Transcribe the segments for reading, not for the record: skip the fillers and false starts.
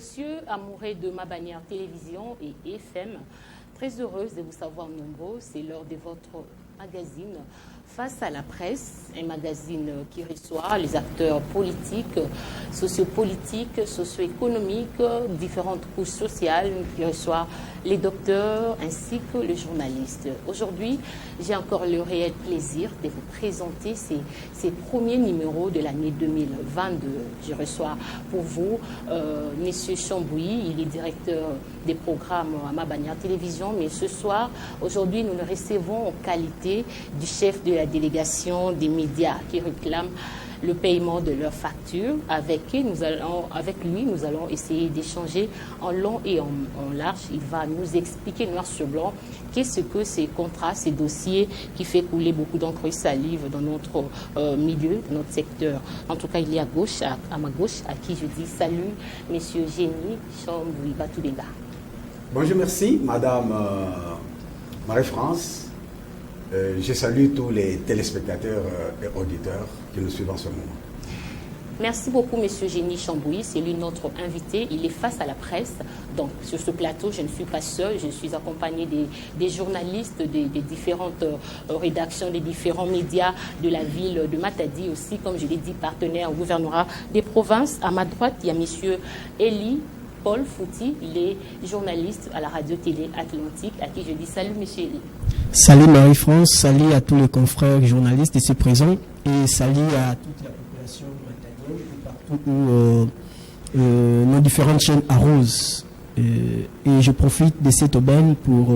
messieurs, amoureux de ma bannière télévision et FM, très heureuse de vous savoir nombreux. C'est l'heure de votre magazine Face à la presse, un magazine qui reçoit les acteurs politiques, sociopolitiques, socio-économiques, différentes couches sociales, qui reçoit les docteurs ainsi que les journalistes. Aujourd'hui, j'ai encore le réel plaisir de vous présenter ces premiers numéros de l'année 2022. Je reçois pour vous Monsieur Chambouy, il est directeur des programmes à ma bannière télévision, mais ce soir, aujourd'hui, nous le recevons en qualité du chef de la délégation des médias qui réclament le paiement de leurs factures. Avec lui, nous allons essayer d'échanger en long et en large. Il va nous expliquer noir sur blanc qu'est-ce que ces contrats, ces dossiers qui fait couler beaucoup d'encre et salive dans notre milieu, dans notre secteur. En tout cas, il est à gauche, à ma gauche, à qui je dis salut, Monsieur Génie Chambouy Batoubenga. Bonjour, merci, Madame Marie-France. Je salue tous les téléspectateurs et auditeurs qui nous suivent en ce moment. Merci beaucoup, Monsieur Génie Chambouy. C'est lui notre invité. Il est face à la presse. Donc, sur ce plateau, je ne suis pas seul. Je suis accompagné des journalistes des différentes rédactions, des différents médias de la ville de Matadi aussi, comme je l'ai dit, partenaire au gouvernorat des provinces. À ma droite, il y a Monsieur Eli Paul Fouti, il est journaliste à la radio-télé Atlantique, à qui je dis salut, Monsieur Eli. Salut Marie-France, salut à tous les confrères journalistes ici présents et salut à toute la population matadienne et partout où nos différentes chaînes arrosent. Et je profite de cette aubaine pour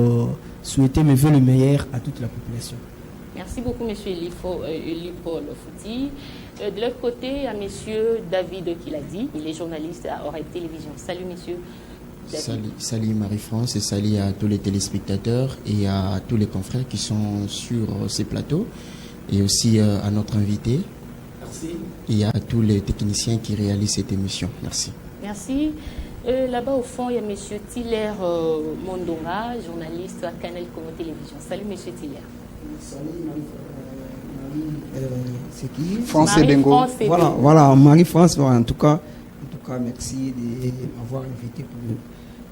souhaiter mes vœux le meilleur à toute la population. Merci beaucoup, Monsieur Eli Paul Fouti. De l'autre côté, il y a Monsieur David Kiladi, il est journaliste à Oreille Télévision. Salut, Monsieur David. Salut Marie-France et salut à tous les téléspectateurs et à tous les confrères qui sont sur ces plateaux et aussi à notre invité. Merci. Et à tous les techniciens qui réalisent cette émission. Merci. Merci. Là-bas au fond, il y a Monsieur Tiller Mondonga, journaliste à Canal Congo Télévision. Salut, Monsieur Tiller. Salut c'est qui France et Bengo. Voilà, Marie-France. En tout cas, merci de m'avoir invité pour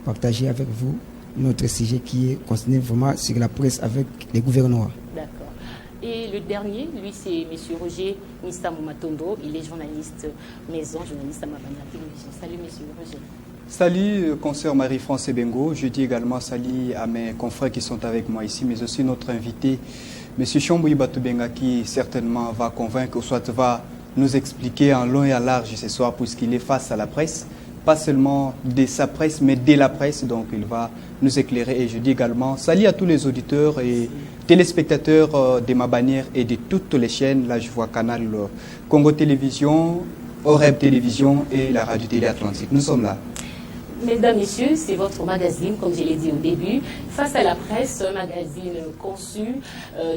partager avec vous notre sujet qui est concerné vraiment sur la presse avec les gouvernements. D'accord. Et le dernier, lui, c'est M. Roger Nisamou Matondo. Il est journaliste maison, journaliste à ma bannière télévision. Salut, M. Roger. Salut, consoeur Marie-France et Bengo. Je dis également salut à mes confrères qui sont avec moi ici, mais aussi notre invité, M. Chambouy Batoubenga, qui certainement va convaincre, ou soit va nous expliquer en long et en large ce soir, puisqu'il est face à la presse, pas seulement de sa presse, mais de la presse, donc il va nous éclairer. Et je dis également salut à tous les auditeurs et téléspectateurs de ma bannière et de toutes les chaînes. Là, je vois Canal Congo Télévision, Oreb Télévision et la radio-télé Atlantique. Nous sommes là. Mesdames, Messieurs, c'est votre magazine, comme je l'ai dit au début, Face à la presse, un magazine conçu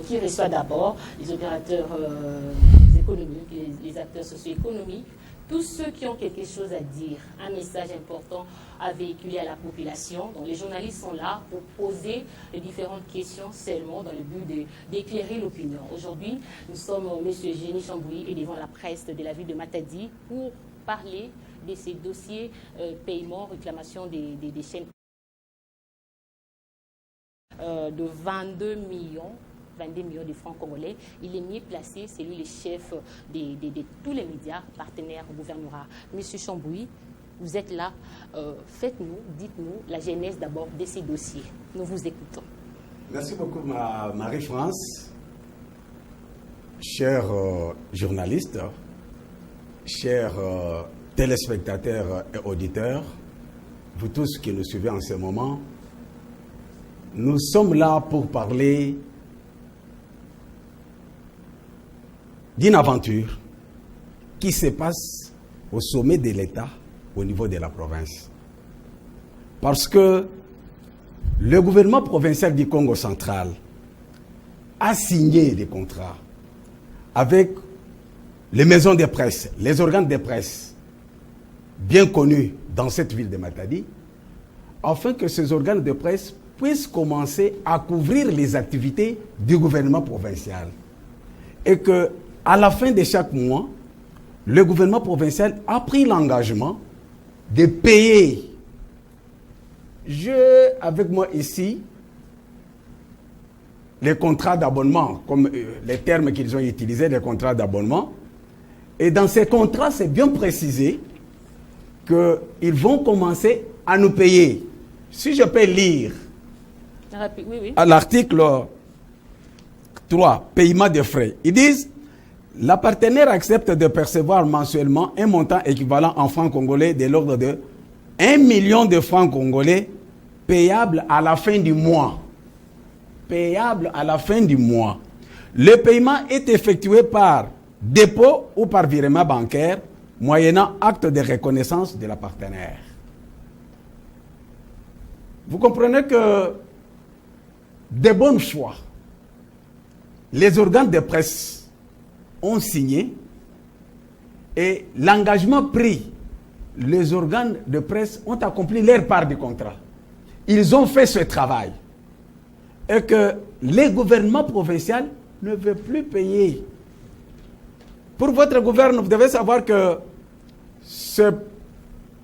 qui reçoit d'abord les opérateurs économiques, les acteurs socio-économiques, tous ceux qui ont quelque chose à dire, un message important à véhiculer à la population. Donc, les journalistes sont là pour poser les différentes questions seulement dans le but d'éclairer l'opinion. Aujourd'hui, nous sommes M. Génie Chambouy et devant la presse de la ville de Matadi pour parler de ces dossiers paiement, réclamation des chaînes de 22 millions de francs congolais. Il est mieux placé, c'est lui le chef de tous les médias partenaires au gouvernorat. Monsieur Chambouy, vous êtes là, faites-nous, dites-nous la genèse d'abord de ces dossiers. Nous vous écoutons. Merci beaucoup Marie-France, chers journalistes, chers téléspectateurs et auditeurs, vous tous qui nous suivez en ce moment. Nous sommes là pour parler d'une aventure qui se passe au sommet de l'État, au niveau de la province. Parce que le gouvernement provincial du Congo central a signé des contrats avec les maisons de presse, les organes de presse bien connus dans cette ville de Matadi, afin que ces organes de presse puissent commencer à couvrir les activités du gouvernement provincial. Et que, à la fin de chaque mois, le gouvernement provincial a pris l'engagement de payer. J'ai avec moi ici les contrats d'abonnement, comme les termes qu'ils ont utilisés, les contrats d'abonnement. Et dans ces contrats, c'est bien précisé qu'ils vont commencer à nous payer. Si je peux lire à l'article 3, paiement des frais, ils disent la partenaire accepte de percevoir mensuellement un montant équivalent en francs congolais de l'ordre de 1 million de francs congolais payable à la fin du mois. Payable à la fin du mois. Le paiement est effectué par dépôt ou par virement bancaire, moyennant acte de reconnaissance de la partenaire. Vous comprenez que de bonne foi, les organes de presse ont signé et l'engagement pris, les organes de presse ont accompli leur part du contrat. Ils ont fait ce travail. Et que les gouvernements provinciaux ne veulent plus payer. Pour votre gouvernement, vous devez savoir que ce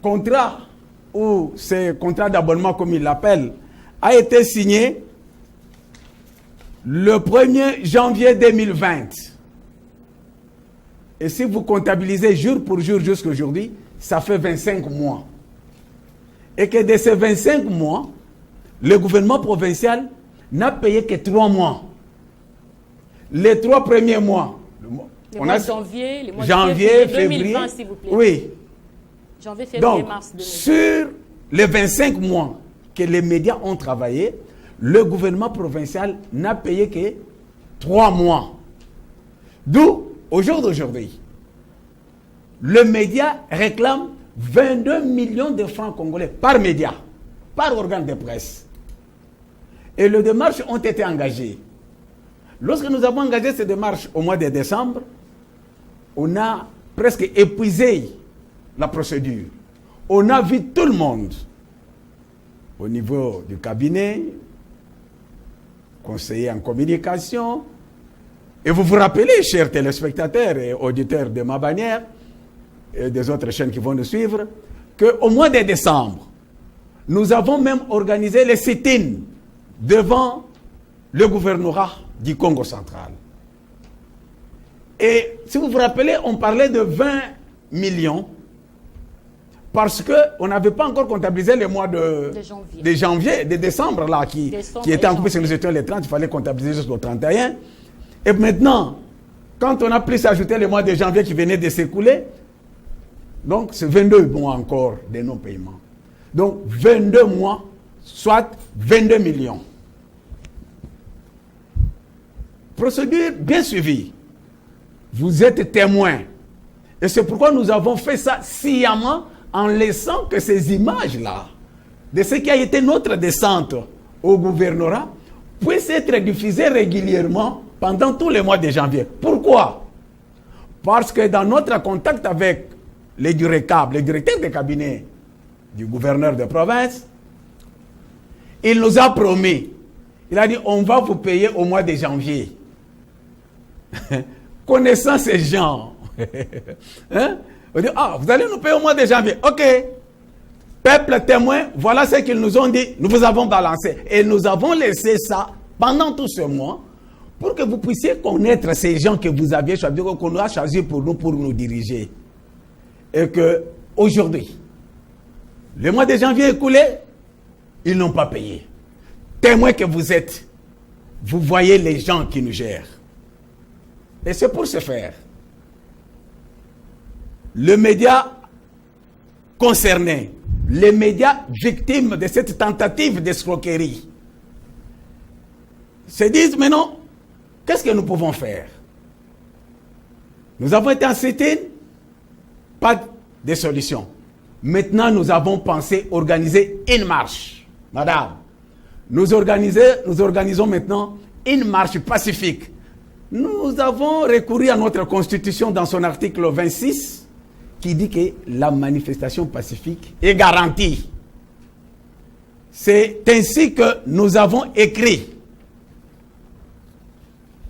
contrat, ou ce contrat d'abonnement comme ils l'appellent, a été signé le 1er janvier 2020. Et si vous comptabilisez jour pour jour jusqu'à aujourd'hui, ça fait 25 mois. Et que de ces 25 mois, le gouvernement provincial n'a payé que 3 mois. Les 3 premiers mois. Janvier, février, 2020, s'il vous plaît. Oui. Janvier, février, donc, mars 2020. sur les 25 mois que les médias ont travaillé, le gouvernement provincial n'a payé que 3 mois. D'où, au jour d'aujourd'hui, le média réclame 22 millions de francs congolais par média, par organe de presse. Et les démarches ont été engagées. Lorsque nous avons engagé ces démarches au mois de décembre, on a presque épuisé la procédure. On a vu tout le monde, au niveau du cabinet, conseiller en communication. Et vous vous rappelez, chers téléspectateurs et auditeurs de ma bannière et des autres chaînes qui vont nous suivre, qu'au mois de décembre, nous avons même organisé les sit-ins devant le gouvernorat du Congo central. Et si vous vous rappelez, on parlait de 20 millions parce qu'on n'avait pas encore comptabilisé les mois de décembre, là, qui étaient en plus, nous étions les 30, il fallait comptabiliser jusqu'au 31. Et maintenant, quand on a pu s'ajouter les mois de janvier qui venaient de s'écouler, donc c'est 22 mois encore de non-paiement. Donc 22 mois, soit 22 millions. Procédure bien suivie. Vous êtes témoin. Et c'est pourquoi nous avons fait ça sciemment en laissant que ces images-là, de ce qui a été notre descente au gouvernorat, puissent être diffusées régulièrement pendant tous les mois de janvier. Pourquoi? Parce que dans notre contact avec les directeurs de cabinet du gouverneur de province, il nous a promis, il a dit, on va vous payer au mois de janvier. Connaissant ces gens, hein? On dit, vous allez nous payer au mois de janvier. Ok. Peuple témoin, voilà ce qu'ils nous ont dit. Nous vous avons balancé. Et nous avons laissé ça pendant tout ce mois pour que vous puissiez connaître ces gens que vous aviez choisi, qu'on a choisi pour nous diriger. Et que aujourd'hui, le mois de janvier écoulé, ils n'ont pas payé. Témoin que vous êtes, vous voyez les gens qui nous gèrent. Et c'est pour ce faire. Le média concerné, les médias victimes de cette tentative d'escroquerie, se disent maintenant, qu'est-ce que nous pouvons faire? Nous avons été en sit-in, pas de solution. Maintenant, nous avons pensé organiser une marche. Madame, nous organisons maintenant une marche pacifique. Nous avons recouru à notre constitution dans son article 26 qui dit que la manifestation pacifique est garantie. C'est ainsi que nous avons écrit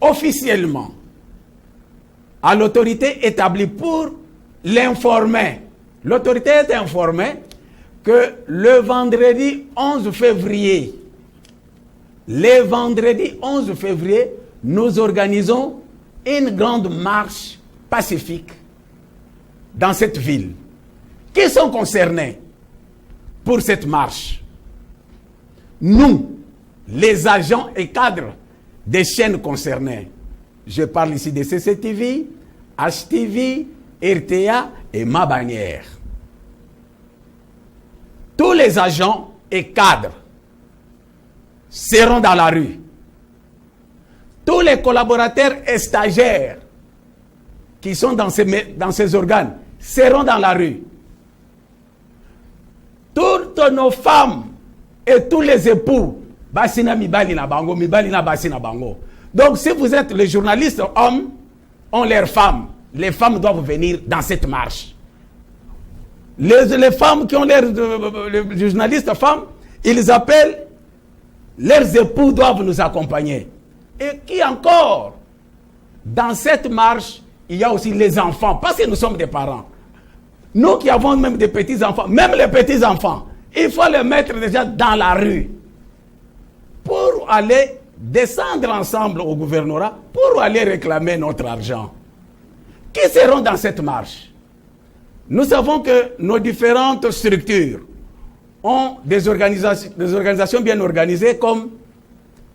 officiellement à l'autorité établie pour l'informer l'autorité est informée que le vendredi 11 février, nous organisons une grande marche pacifique dans cette ville. Qui sont concernés pour cette marche? Nous, les agents et cadres des chaînes concernées. Je parle ici de CCTV, HTV, RTA et Ma Bannière. Tous les agents et cadres seront dans la rue. Tous les collaborateurs et stagiaires qui sont dans ces organes seront dans la rue. Toutes nos femmes et tous les époux, basina mibali na bango, mibali na basina bango. Donc si vous êtes les journalistes hommes, ont leurs femmes. Les femmes doivent venir dans cette marche. Les femmes qui ont les journalistes femmes, ils appellent, leurs époux doivent nous accompagner. Et qui encore? Dans cette marche, il y a aussi les enfants, parce que nous sommes des parents. Nous qui avons même des petits-enfants, même les petits-enfants, il faut les mettre déjà dans la rue pour aller descendre ensemble au gouvernorat, pour aller réclamer notre argent. Qui seront dans cette marche? Nous savons que nos différentes structures ont des organisations bien organisées comme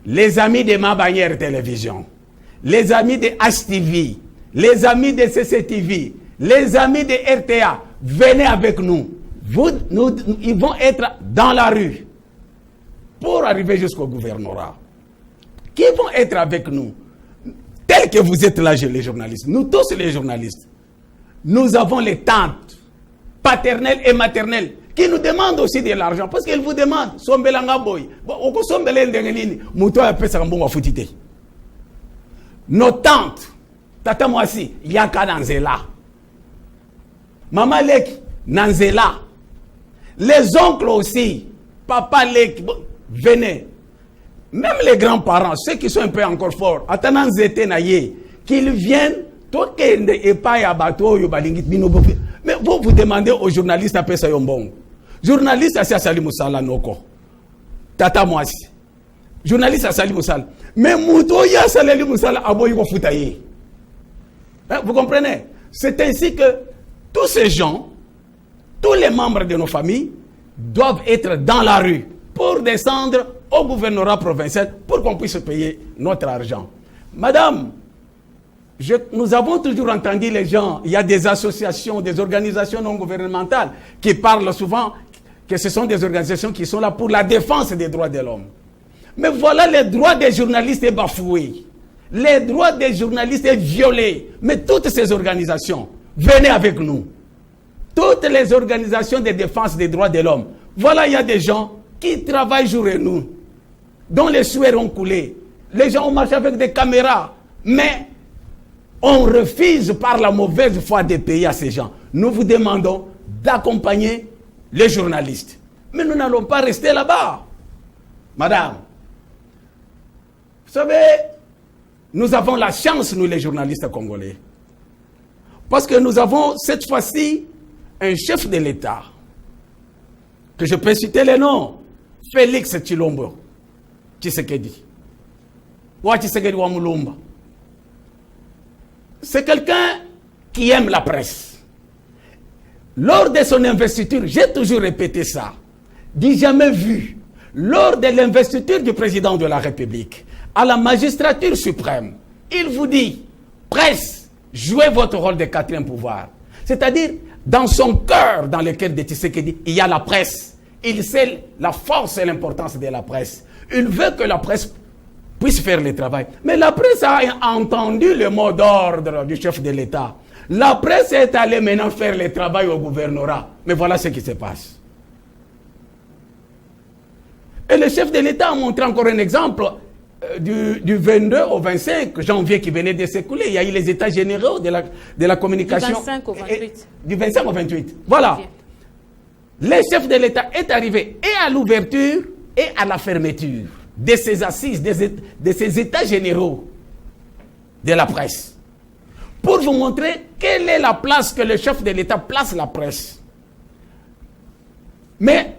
les amis de Ma Bannière Télévision, les amis de HTV, les amis de CCTV, les amis de RTA. Venez avec nous. Ils vont être dans la rue pour arriver jusqu'au gouvernorat. Qui vont être avec nous? Tels que vous êtes là, les journalistes. Nous tous les journalistes. Nous avons les tantes paternelles et maternelles qui nous demandent aussi de l'argent. Parce qu'ils vous demandent. Nos tantes, Tata Mwasi, Yaka Nanzela. Maman Lek, Nanzela. Les oncles aussi, Papa Lek, venez. Même les grands-parents, ceux qui sont un peu encore forts, qu'ils viennent, mais vous demandez aux journalistes à Pesa Yombong. Journaliste à Sali Moussala Noko. Tata Mwasi. Journaliste à Sali Moussala. Mais Moutoya Sali Moussala Aboyiko Foutaye. Vous comprenez? C'est ainsi que tous ces gens, tous les membres de nos familles, doivent être dans la rue pour descendre au gouvernorat provincial pour qu'on puisse payer notre argent. Madame, nous avons toujours entendu les gens, il y a des associations, des organisations non gouvernementales qui parlent souvent que ce sont des organisations qui sont là pour la défense des droits de l'homme. Mais voilà, les droits des journalistes est bafoués. Les droits des journalistes est violés. Mais toutes ces organisations, venez avec nous. Toutes les organisations de défense des droits de l'homme. Voilà, il y a des gens qui travaillent jour et nuit, dont les sueurs ont coulé. Les gens ont marché avec des caméras, mais on refuse par la mauvaise foi de payer à ces gens. Nous vous demandons d'accompagner les journalistes. Mais nous n'allons pas rester là-bas. Madame, vous savez, nous avons la chance, nous les journalistes congolais, parce que nous avons cette fois-ci un chef de l'État, que je peux citer les noms, Félix Tshilombo Tshisekedi. C'est quelqu'un qui aime la presse. Lors de son investiture, j'ai toujours répété ça, dit jamais vu, lors de l'investiture du président de la République à la magistrature suprême, il vous dit, presse, jouez votre rôle de quatrième pouvoir. C'est-à-dire, dans son cœur, dans le cœur de Tshisekedi, il y a la presse. Il sait la force et l'importance de la presse. Il veut que la presse puisse faire le travail. Mais la presse a entendu le mot d'ordre du chef de l'État. La presse est allée maintenant faire le travail au gouvernorat. Mais voilà ce qui se passe. Et le chef de l'État a montré encore un exemple du 22 au 25 janvier qui venait de s'écouler. Il y a eu les états généraux de la communication. Du 25 au 28. Du 25 au 28. Voilà. Le chef de l'État est arrivé et à l'ouverture et à la fermeture de ces assises, de ces états généraux de la presse. Pour vous montrer quelle est la place que le chef de l'État place la presse. Mais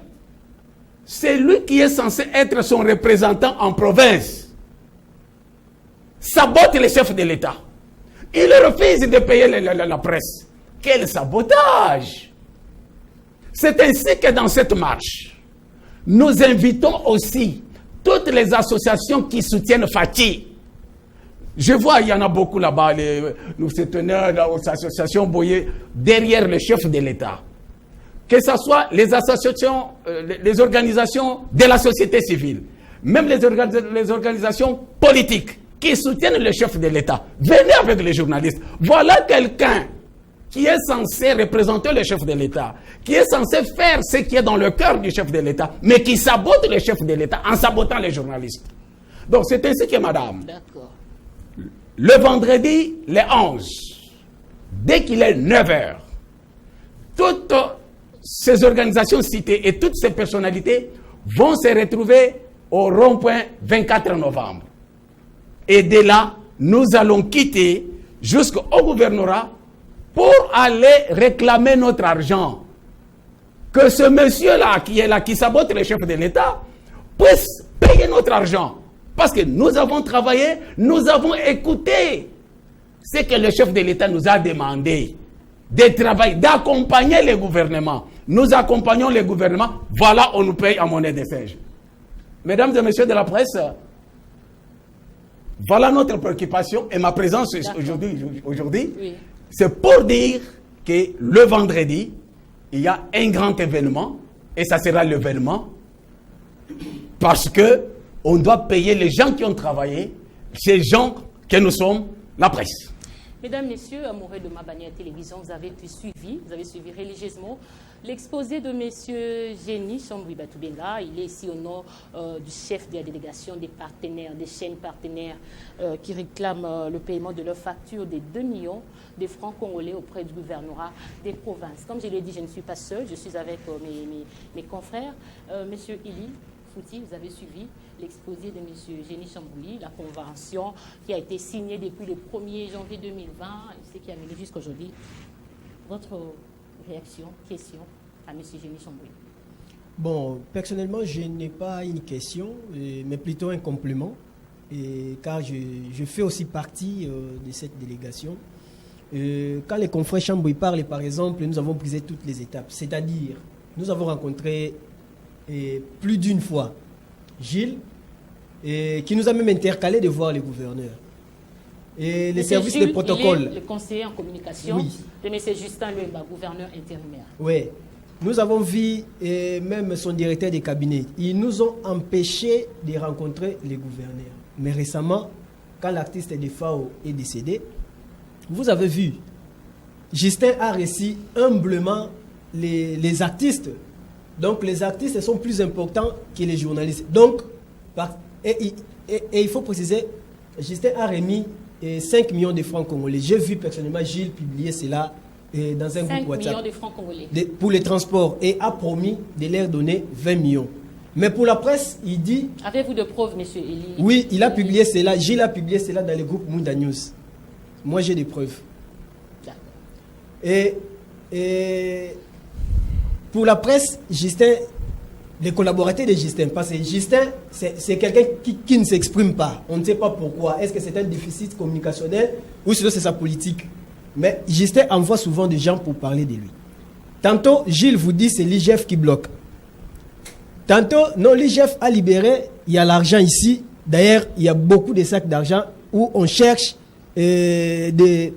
c'est lui qui est censé être son représentant en province. Sabote les chefs de l'État. Il refuse de payer la presse. Quel sabotage! C'est ainsi que dans cette marche, nous invitons aussi toutes les associations qui soutiennent Fatih. Je vois, il y en a beaucoup là-bas, nous soutenons les associations Boyer, derrière le chef de l'État. Que ce soit les associations, les organisations de la société civile, même les organisations politiques qui soutiennent le chef de l'État. Venez avec les journalistes. Voilà quelqu'un qui est censé représenter le chef de l'État, qui est censé faire ce qui est dans le cœur du chef de l'État, mais qui sabote le chef de l'État en sabotant les journalistes. Donc c'est ainsi que, madame, le vendredi, le 11, dès qu'il est 9h, toutes ces organisations citées et toutes ces personnalités vont se retrouver au rond-point 24 novembre. Et dès là, nous allons quitter jusqu'au gouvernorat pour aller réclamer notre argent. Que ce monsieur-là, qui est là, qui sabote les chefs de l'État, puisse payer notre argent. Parce que nous avons travaillé, nous avons écouté ce que le chef de l'État nous a demandé. De travailler, d'accompagner les gouvernements. Nous accompagnons les gouvernements, voilà, on nous paye en monnaie de siège. Mesdames et messieurs de la presse, voilà notre préoccupation et ma présence aujourd'hui. Oui. C'est pour dire que le vendredi, il y a un grand événement, et ça sera l'événement, parce que on doit payer les gens qui ont travaillé, ces gens que nous sommes, la presse. Mesdames, Messieurs, amoureux de ma bannière télévision, vous avez suivi religieusement l'exposé de M. Génie Chambouy Batoubenga. Il est ici au nom du chef de la délégation des partenaires, des chaînes partenaires qui réclament le paiement de leur facture des 2 millions de francs congolais auprès du gouvernorat des provinces. Comme je l'ai dit, je ne suis pas seul, je suis avec mes confrères. Monsieur Ili Fouti, vous avez suivi l'exposé de M. Génie Chambouy, la convention qui a été signée depuis le 1er janvier 2020, ce qui a mené jusqu'à aujourd'hui. Votre réaction, question à M. Génie Chambouy? Bon, personnellement, je n'ai pas une question, mais plutôt un complément, car je fais aussi partie de cette délégation. Quand les confrères Chambouy parlent, par exemple, nous avons brisé toutes les étapes. C'est-à-dire, nous avons rencontré plus d'une fois Gilles, qui nous a même intercalé de voir les gouverneurs. Et les services de protocole. Il est le conseiller en communication de M. Justin Lemba, gouverneur intérimaire. Oui. Nous avons vu même son directeur des cabinets. Ils nous ont empêchés de rencontrer les gouverneurs. Mais récemment, quand l'artiste de FAO est décédé, vous avez vu, Justin a reçu humblement les artistes. Donc les artistes sont plus importants que les journalistes. Donc, et il faut préciser, Justin a remis 5 millions de francs congolais. J'ai vu personnellement Gilles publier cela dans un groupe WhatsApp. 5 millions de francs congolais. Pour les transports, et a promis de leur donner 20 millions. Mais pour la presse, il dit... Avez-vous de preuves, M. Eli? Oui, il a publié cela. Gilles a publié cela dans le groupe Munda News. Moi, j'ai des preuves. Et pour la presse, Justin, les collaborateurs de Justin, parce que Justin, c'est quelqu'un qui ne s'exprime pas. On ne sait pas pourquoi. Est-ce que c'est un déficit communicationnel ou sinon c'est sa politique? Mais Justin envoie souvent des gens pour parler de lui. Tantôt, Gilles vous dit c'est l'IGF qui bloque. Tantôt, non, l'IGF a libéré, il y a l'argent ici. D'ailleurs, il y a beaucoup de sacs d'argent où on cherche des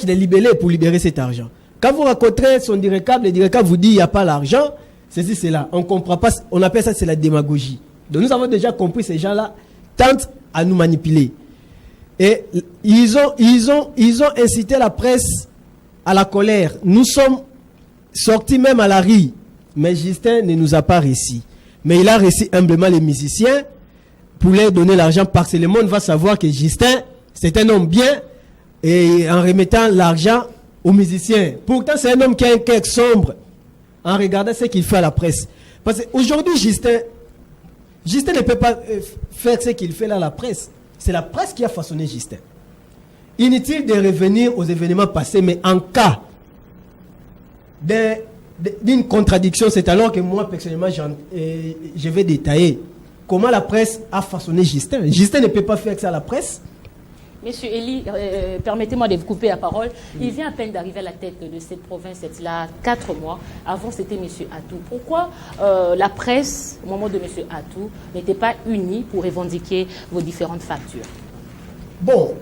libellés pour libérer cet argent. Quand vous rencontrez son directeur, le directeur vous dit il n'y a pas l'argent, c'est là. On ne comprend pas, on appelle ça c'est la démagogie. Donc nous avons déjà compris, ces gens-là tentent à nous manipuler. Et ils ont incité la presse à la colère. Nous sommes sortis même à la rue. Mais Justin ne nous a pas réussi. Mais il a réussi humblement les musiciens pour leur donner l'argent parce que le monde va savoir que Justin, c'est un homme bien et en remettant l'argent aux musiciens. Pourtant, c'est un homme qui a un cœur sombre en regardant ce qu'il fait à la presse. Parce qu'aujourd'hui, Justin ne peut pas faire ce qu'il fait là à la presse. C'est la presse qui a façonné Justin. Inutile de revenir aux événements passés, mais en cas d'une contradiction, c'est alors que moi, personnellement, je vais détailler comment la presse a façonné Justin. Justin ne peut pas faire ça à la presse. Monsieur Elie, permettez-moi de vous couper la parole. Il vient à peine d'arriver à la tête de cette province, c'est là 4 mois. Avant, c'était Monsieur Atou. Pourquoi la presse, au moment de Monsieur Atou, n'était pas unie pour revendiquer vos différentes factures? Bon,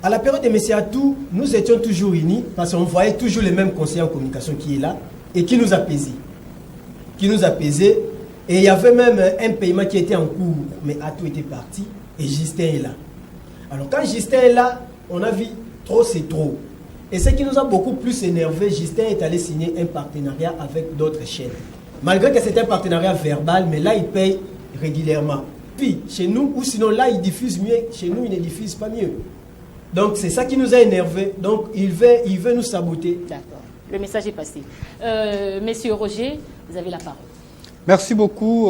à la période de M. Atou, nous étions toujours unis parce qu'on voyait toujours les mêmes conseillers en communication qui est là et qui nous apaisait. Et il y avait même un paiement qui était en cours, mais Atou était parti et Justin est là. Alors quand Justin est là, on a vu trop c'est trop. Et ce qui nous a beaucoup plus énervé, Justin est allé signer un partenariat avec d'autres chaînes. Malgré que c'est un partenariat verbal, mais là il paye régulièrement. Puis chez nous, ou sinon là il diffuse mieux, chez nous il ne diffuse pas mieux. Donc c'est ça qui nous a énervé. Donc il veut nous saboter. D'accord. Le message est passé. Monsieur Roger, vous avez la parole. Merci beaucoup,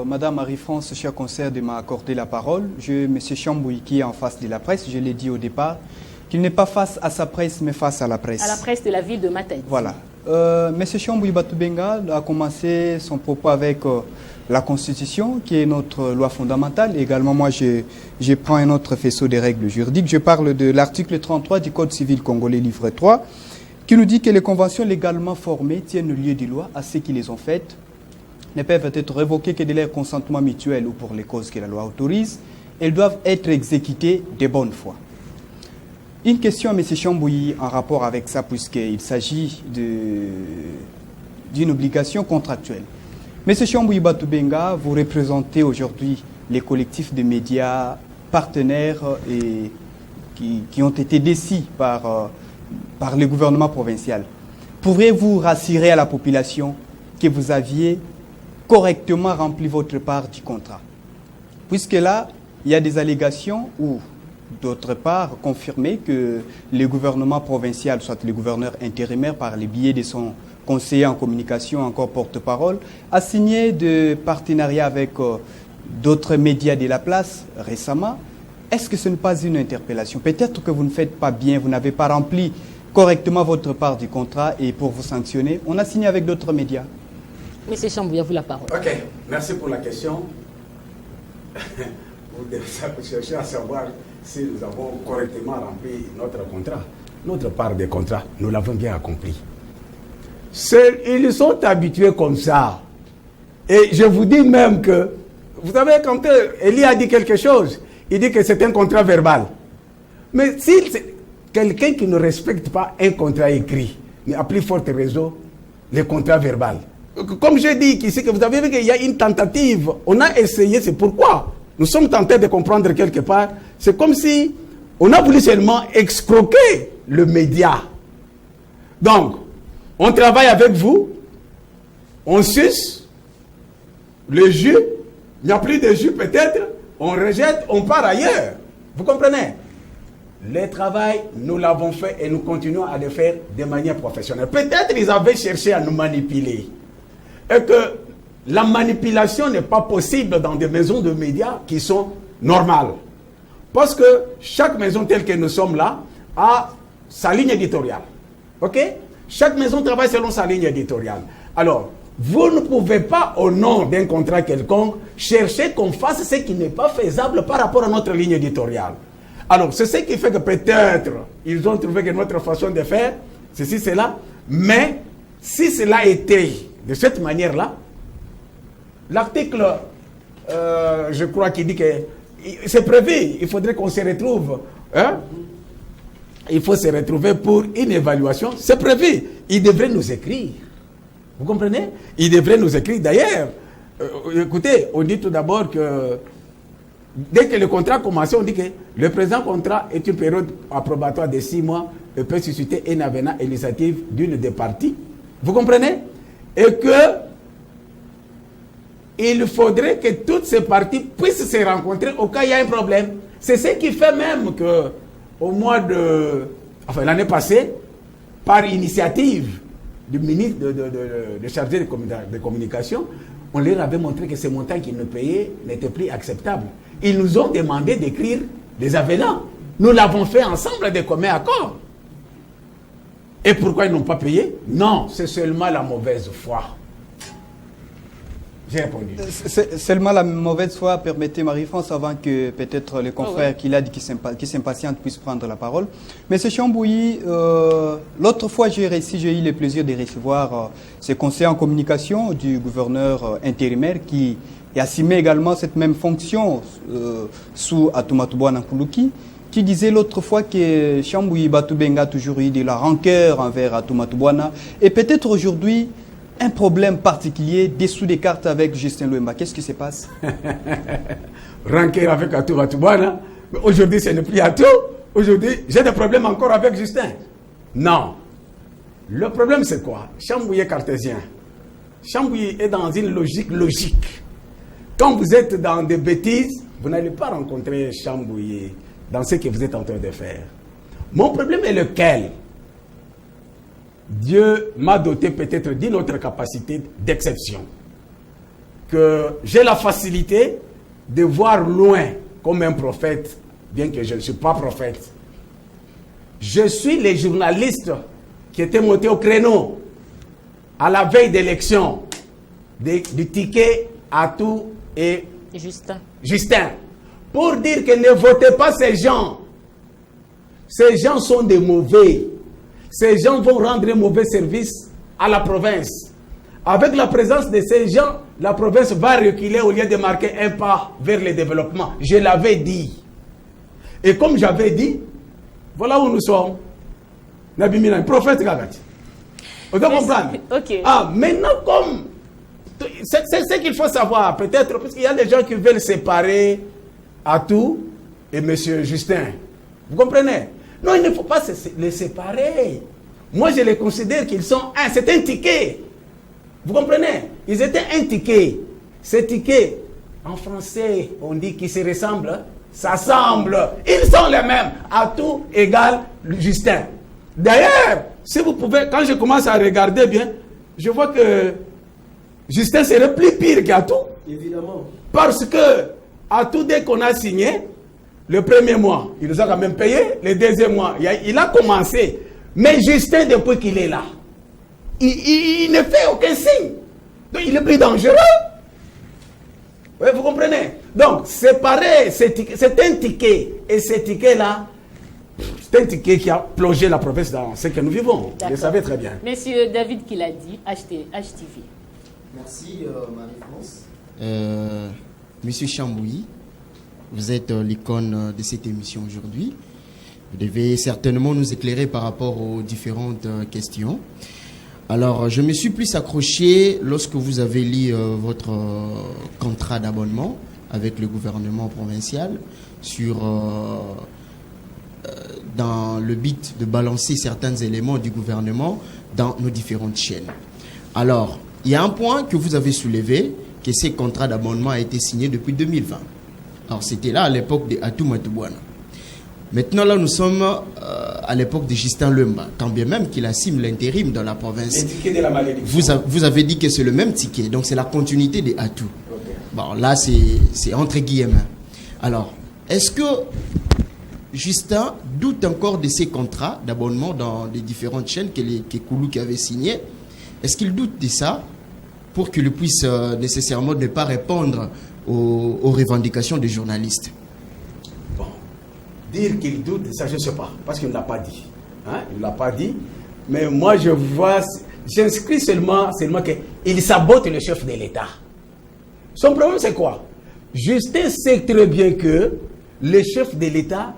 Madame Marie-France, cher conseiller, de m'accorder la parole. Monsieur Chambouy, qui est en face de la presse, je l'ai dit au départ, qu'il n'est pas face à sa presse, mais face à la presse. À la presse de la ville de Matadi. Voilà. Monsieur Chambouy Batubenga a commencé son propos avec la Constitution, qui est notre loi fondamentale. Et également, moi, je prends un autre faisceau des règles juridiques. Je parle de l'article 33 du Code civil congolais, livre 3, qui nous dit que les conventions légalement formées tiennent lieu de loi à ceux qui les ont faites, ne peuvent être révoquées que de leur consentement mutuel ou pour les causes que la loi autorise. Elles doivent être exécutées de bonne foi. Une question à M. Chambouy en rapport avec ça, puisqu'il s'agit d'une obligation contractuelle. M. Chambouy Batubenga, vous représentez aujourd'hui les collectifs de médias partenaires et qui ont été décis par le gouvernement provincial. Pourriez-vous rassurer à la population que vous aviez correctement rempli votre part du contrat? Puisque là, il y a des allégations ou, d'autre part, confirmer que le gouvernement provincial, soit le gouverneur intérimaire par le biais de son conseiller en communication, encore porte-parole, a signé de partenariats avec d'autres médias de la place récemment. Est-ce que ce n'est pas une interpellation? Peut-être que vous ne faites pas bien, vous n'avez pas rempli correctement votre part du contrat et pour vous sanctionner, on a signé avec d'autres médias. Monsieur Chambouy, à vous la parole. Ok, merci pour la question. Vous devez chercher à savoir si nous avons correctement rempli notre contrat. Notre part des contrats, nous l'avons bien accompli. Ils sont habitués comme ça. Et je vous dis même que, vous savez, quand Elie a dit quelque chose, il dit que c'est un contrat verbal. Mais si c'est quelqu'un qui ne respecte pas un contrat écrit, mais à plus forte raison, le contrat verbal. Comme je dis ici, que vous avez vu qu'il y a une tentative, on a essayé, c'est pourquoi nous sommes tentés de comprendre quelque part. C'est comme si on a voulu seulement escroquer le média. Donc, on travaille avec vous, on suce le jus, il n'y a plus de jus peut-être, on rejette, on part ailleurs. Vous comprenez? Le travail, nous l'avons fait et nous continuons à le faire de manière professionnelle. Peut-être ils avaient cherché à nous manipuler. Et que la manipulation n'est pas possible dans des maisons de médias qui sont normales. Parce que chaque maison telle que nous sommes là a sa ligne éditoriale. Ok? Chaque maison travaille selon sa ligne éditoriale. Alors, vous ne pouvez pas, au nom d'un contrat quelconque, chercher qu'on fasse ce qui n'est pas faisable par rapport à notre ligne éditoriale. Alors, c'est ce qui fait que peut-être ils ont trouvé que notre façon de faire, ceci, cela, mais si cela était de cette manière-là, l'article, je crois qu'il dit que c'est prévu, il faudrait qu'on se retrouve. Hein? Il faut se retrouver pour une évaluation. C'est prévu. Il devrait nous écrire. Vous comprenez? Il devrait nous écrire. D'ailleurs, écoutez, on dit tout d'abord que dès que le contrat commence, on dit que le présent contrat est une période approbatoire de 6 mois et peut susciter un avenant et l'initiative d'une des parties. Vous comprenez? Et que il faudrait que toutes ces parties puissent se rencontrer au cas où il y a un problème. C'est ce qui fait même que au mois de... Enfin, l'année passée, par initiative du ministre de chargé de communication, on leur avait montré que ces montants qu'ils nous payaient n'étaient plus acceptables. Ils nous ont demandé d'écrire des avenants. Nous l'avons fait ensemble de commun accord. Et pourquoi ils n'ont pas payé? Non, c'est seulement la mauvaise foi. J'ai répondu. Seulement la mauvaise foi, permettez Marie-France, avant que peut-être les confrères qui s'impatientent puissent prendre la parole. Monsieur Chambouilly, l'autre fois, j'ai eu le plaisir de recevoir ce conseiller en communication du gouverneur intérimaire qui assumait également cette même fonction sous Atumatu Bwana Nkuluki, qui disait l'autre fois que Chambouilly Batubenga a toujours eu de la rancœur envers Atumatu Bwana, et peut-être aujourd'hui un problème particulier dessous des cartes avec Justin Luemba. Qu'est-ce qui se passe? Rancœur avec Atumatu Bwana, mais aujourd'hui ce n'est plus Atou. Aujourd'hui j'ai des problèmes encore avec Justin. Non. Le problème c'est quoi? Chambouilly est cartésien. Chambouilly est dans une logique. Quand vous êtes dans des bêtises, vous n'allez pas rencontrer Chambouilly dans ce que vous êtes en train de faire. Mon problème est lequel? Dieu m'a doté peut-être d'une autre capacité d'exception. Que j'ai la facilité de voir loin comme un prophète, bien que je ne suis pas prophète. Je suis les journalistes qui étaient montés au créneau à la veille d'élection du ticket Atou et Justin. Pour dire que ne votez pas ces gens. Ces gens sont des mauvais. Ces gens vont rendre un mauvais service à la province. Avec la présence de ces gens, la province va reculer au lieu de marquer un pas vers le développement. Je l'avais dit. Et comme j'avais dit, voilà où nous sommes. Nabi Mina, prophète Gagati. Vous devez comprendre. Okay. Ah, maintenant, comme... C'est ce qu'il faut savoir, peut-être, parce qu'il y a des gens qui veulent séparer Atou et M. Justin. Vous comprenez? Non, il ne faut pas les séparer. Moi, je les considère qu'ils sont un. C'est un ticket. Vous comprenez? Ils étaient un ticket. Ce ticket, en français, on dit qu'ils se ressemblent. Ça semble. Ils sont les mêmes. Atou égale Justin. D'ailleurs, si vous pouvez, quand je commence à regarder bien, je vois que Justin serait plus pire qu'Atou. Évidemment. Parce que Atou, dès qu'on a signé, le premier mois, il nous a quand même payé. Le deuxième mois, il a commencé. Mais Justin, depuis qu'il est là, il ne fait aucun signe. Donc, il est plus dangereux. Oui, vous comprenez? Donc, séparer, c'est un ticket. Et ce ticket-là, c'est un ticket qui a plongé la province dans ce que nous vivons. Vous le savez très bien. Monsieur David qui l'a dit, HTV. Merci, Marie-France. Monsieur Chambouilly, vous êtes l'icône de cette émission aujourd'hui. Vous devez certainement nous éclairer par rapport aux différentes questions. Alors, je me suis plus accroché lorsque vous avez lu votre contrat d'abonnement avec le gouvernement provincial dans le but de balancer certains éléments du gouvernement dans nos différentes chaînes. Alors, il y a un point que vous avez soulevé, que ces contrats d'abonnement a été signé depuis 2020. Alors, c'était là à l'époque de Atumatu Bwana. Maintenant, là, nous sommes à l'époque de Justin Luemba, quand bien même qu'il assume l'intérim dans la province. Le ticket de la malédiction. Vous avez dit que c'est le même ticket, donc c'est la continuité de Atou. Okay. Bon, là, c'est entre guillemets. Alors, est-ce que Justin doute encore de ces contrats d'abonnement dans les différentes chaînes que Koulouki avait signées? Est-ce qu'il doute de ça pour qu'il puisse nécessairement ne pas répondre aux revendications des journalistes? Bon, dire qu'il doute, ça je ne sais pas, parce qu'il ne l'a pas dit. Hein? Il ne l'a pas dit, mais moi je vois, j'inscris seulement qu'il sabote le chef de l'État. Son problème c'est quoi? Justin sait très bien que le chef de l'État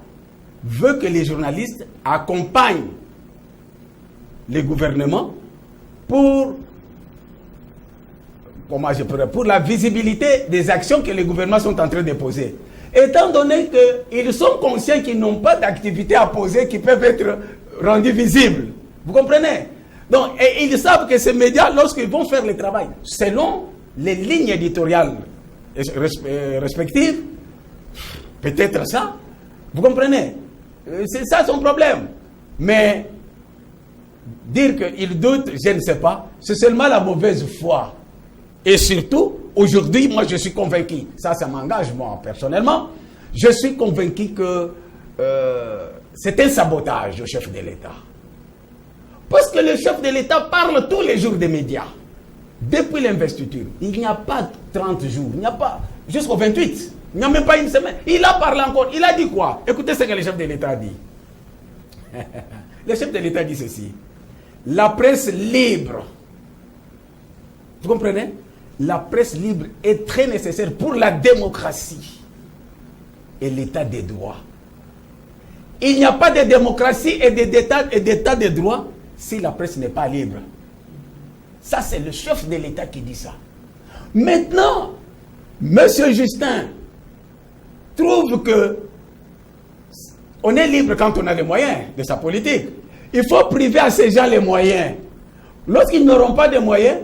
veut que les journalistes accompagnent le gouvernement pour la visibilité des actions que les gouvernements sont en train de poser. Étant donné qu'ils sont conscients qu'ils n'ont pas d'activités à poser qui peuvent être rendues visibles. Vous comprenez? Donc, et ils savent que ces médias, lorsqu'ils vont faire le travail, selon les lignes éditoriales respectives, peut-être ça. Vous comprenez? C'est ça son problème. Mais dire qu'il doute, je ne sais pas, c'est seulement la mauvaise foi. Et surtout, aujourd'hui, moi je suis convaincu, ça m'engage moi personnellement, je suis convaincu que c'est un sabotage au chef de l'État. Parce Lorsque le chef de l'État parle tous les jours des médias, depuis l'investiture, il n'y a pas 30 jours, il n'y a pas jusqu'au 28, il n'y a même pas une semaine. Il a parlé encore, il a dit quoi? Écoutez ce que le chef de l'État dit. Le chef de l'État dit ceci: la presse libre, vous comprenez? La presse libre est très nécessaire pour la démocratie et l'état des droits. Il n'y a pas de démocratie et d'état de droit si la presse n'est pas libre. Ça, c'est le chef de l'État qui dit ça. Maintenant, M. Justin trouve que on est libre quand on a les moyens de sa politique. Il faut priver à ces gens les moyens. Lorsqu'ils n'auront pas de moyens,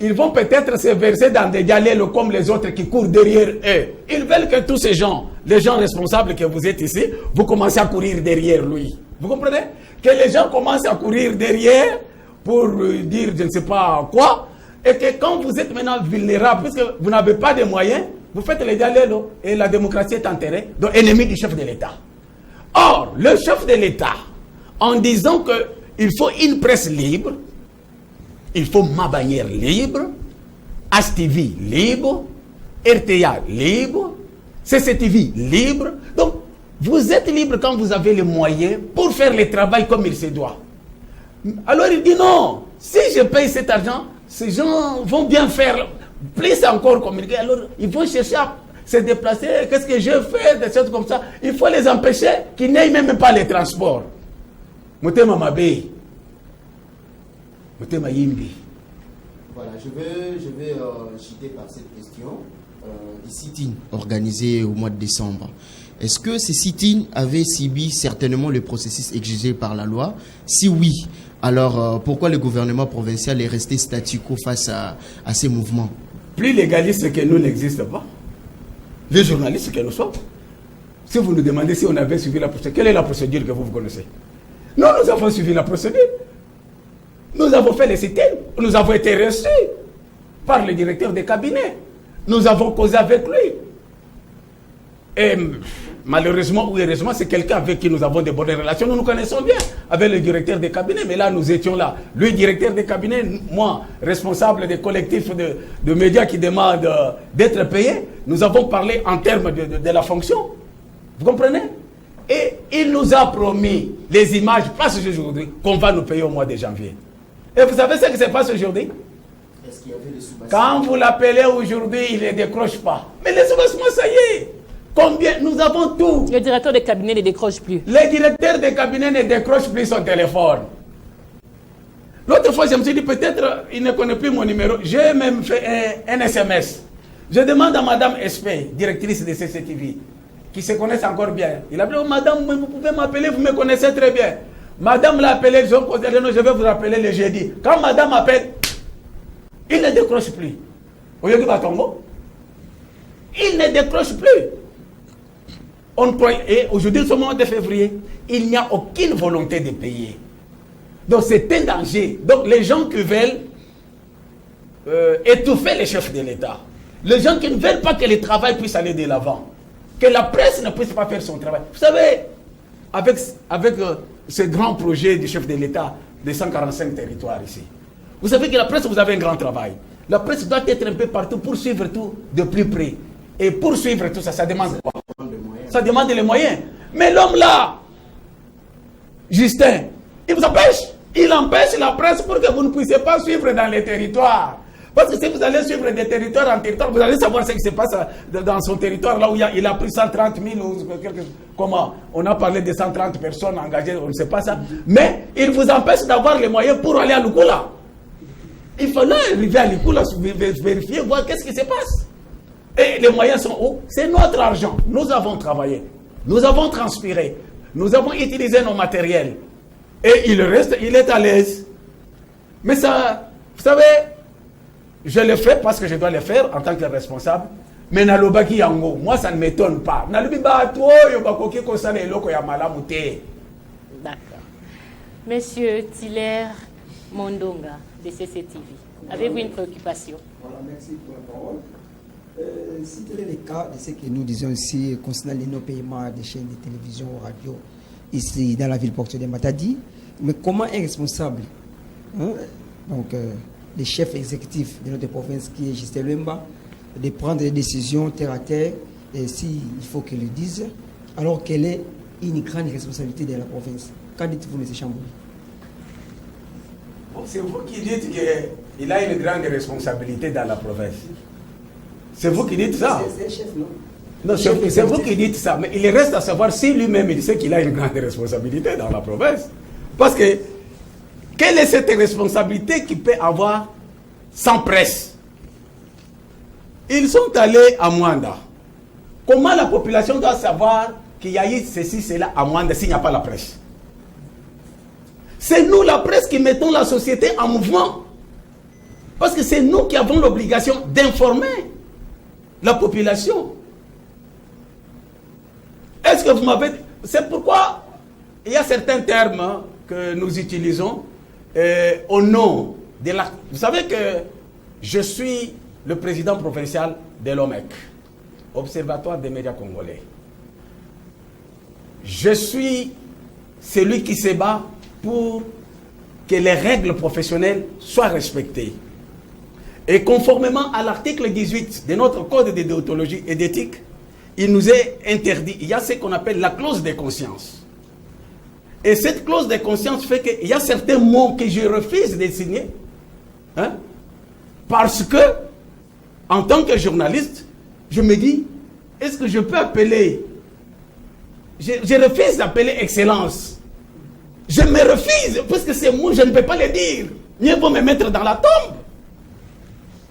ils vont peut-être se verser dans des galets comme les autres qui courent derrière eux. Ils veulent que tous ces gens, les gens responsables que vous êtes ici, vous commencez à courir derrière lui. Vous comprenez? Que les gens commencent à courir derrière pour dire je ne sais pas quoi, et que quand vous êtes maintenant vulnérable, puisque vous n'avez pas de moyens, vous faites les galets et la démocratie est enterrée, donc ennemi du chef de l'État. Or, le chef de l'État, en disant qu'il faut une presse libre, il faut ma bannière libre, ASTV libre, RTA libre, CCTV libre. Donc, vous êtes libre quand vous avez les moyens pour faire le travail comme il se doit. Alors il dit non, si je paye cet argent, ces gens vont bien faire, plus encore communiquer. Alors ils vont chercher à se déplacer. Qu'est-ce que je fais, des choses comme ça? Il faut les empêcher qu'ils n'aient même pas les transports. Motema Mabé. Motema Yimbi. Voilà, je vais citer par cette question des sit-ins organisés au mois de décembre. Est-ce que ces sit-ins avaient subi certainement le processus exigé par la loi? Si oui, alors pourquoi le gouvernement provincial est resté statu quo face à ces mouvements? Plus légaliste que nous n'existe pas. Les journalistes que nous sommes. Si vous nous demandez si on avait suivi la procédure, quelle est la procédure que vous connaissez? Nous avons suivi la procédure. Nous avons fait les sit-ins. Nous avons été reçus par le directeur de cabinet. Nous avons causé avec lui. Et malheureusement ou heureusement, c'est quelqu'un avec qui nous avons de bonnes relations. Nous nous connaissons bien avec le directeur de cabinet. Mais là, nous étions là. Lui, directeur de cabinet, moi, responsable des collectifs de médias qui demandent d'être payés. Nous avons parlé en termes de la fonction. Vous comprenez? Et il nous a promis les images, pas aujourd'hui, qu'on va nous payer au mois de janvier. Et vous savez ce qui se passe aujourd'hui? Est-ce qu'il y avait les sous-bassements? Quand vous l'appelez aujourd'hui, il ne décroche pas. Mais les sous-bassements, ça y est. Combien? Nous avons tout. Le directeur de cabinet ne décroche plus. Le directeur de cabinet ne décroche plus son téléphone. L'autre fois, je me suis dit, peut-être il ne connaît plus mon numéro. J'ai même fait un SMS. Je demande à Madame SP, directrice de CCTV, qui se connaissent encore bien. Il a dit, oh, Madame, vous pouvez m'appeler, vous me connaissez très bien. Madame l'a appelé, je vais vous rappeler le jeudi. Quand Madame appelle, il ne décroche plus. Au lieu de Batongo, il ne décroche plus. Et aujourd'hui, ce mois de février, il n'y a aucune volonté de payer. Donc c'est un danger. Donc les gens qui veulent étouffer les chefs de l'État, les gens qui ne veulent pas que le travail puisse aller de l'avant, que la presse ne puisse pas faire son travail. Vous savez, avec ce grand projet du chef de l'État de 145 territoires ici, vous savez que la presse, vous avez un grand travail. La presse doit être un peu partout pour suivre tout de plus près. Et pour suivre tout ça, ça demande quoi? Ça demande les moyens. Mais l'homme là, Justin, il vous empêche. Il empêche la presse pour que vous ne puissiez pas suivre dans les territoires. Parce que si vous allez suivre des territoires en territoire, vous allez savoir ce qui se passe dans son territoire, là où il a pris 130 000 ou quelque chose. Comment? On a parlé de 130 personnes engagées, on ne sait pas ça. Mais il vous empêche d'avoir les moyens pour aller à Lukula. Il fallait arriver à Lukula, vérifier, voir qu'est-ce qui se passe. Et les moyens sont où? C'est notre argent. Nous avons travaillé. Nous avons transpiré. Nous avons utilisé nos matériels. Et il reste, il est à l'aise. Mais ça, vous savez, je le fais parce que je dois le faire en tant que responsable. Mais nalobaki yango, moi ça ne m'étonne pas. Nalobi ba to yo bakoki ko sala eloko ya malamu te. D'accord. Monsieur Tiller Mondonga de CCTV, avez-vous une préoccupation? Voilà, merci pour la parole. Si tel est le cas de ce que nous disons ici concernant les non-paiements des chaînes de télévision ou radio ici dans la ville portuaire de Matadi, mais comment un responsable hein, donc les chefs exécutifs de notre province qui est Justin Lemba, de prendre des décisions terre à terre, et s'il faut qu'ils le disent, alors quelle est une grande responsabilité de la province? Qu'en dites-vous, M. Chambouli? Bon, c'est vous qui dites qu'il a une grande responsabilité dans la province. C'est vous qui dites ça. C'est un chef, non? Non, c'est vous qui dites ça, mais il reste à savoir si lui-même il sait qu'il a une grande responsabilité dans la province. Parce que, quelle est cette responsabilité qu'il peut avoir sans presse? Ils sont allés à Mwanda. Comment la population doit savoir qu'il y a eu ceci, cela à Mwanda s'il n'y a pas la presse? C'est nous, la presse, qui mettons la société en mouvement. Parce que c'est nous qui avons l'obligation d'informer la population. Est-ce que vous m'avez... C'est pourquoi il y a certains termes que nous utilisons au nom de la... Vous savez que je suis le président provincial de l'OMEC, Observatoire des médias congolais. Je suis celui qui se bat pour que les règles professionnelles soient respectées. Et conformément à l'article 18 de notre code de déontologie et d'éthique, il nous est interdit, il y a ce qu'on appelle la clause de conscience. Et cette clause de conscience fait qu'il y a certains mots que je refuse de signer, hein, parce que, en tant que journaliste, je me dis, est-ce que je peux appeler, je refuse d'appeler excellence. Je me refuse, parce que ces mots, je ne peux pas les dire. Mieux vaut me mettre dans la tombe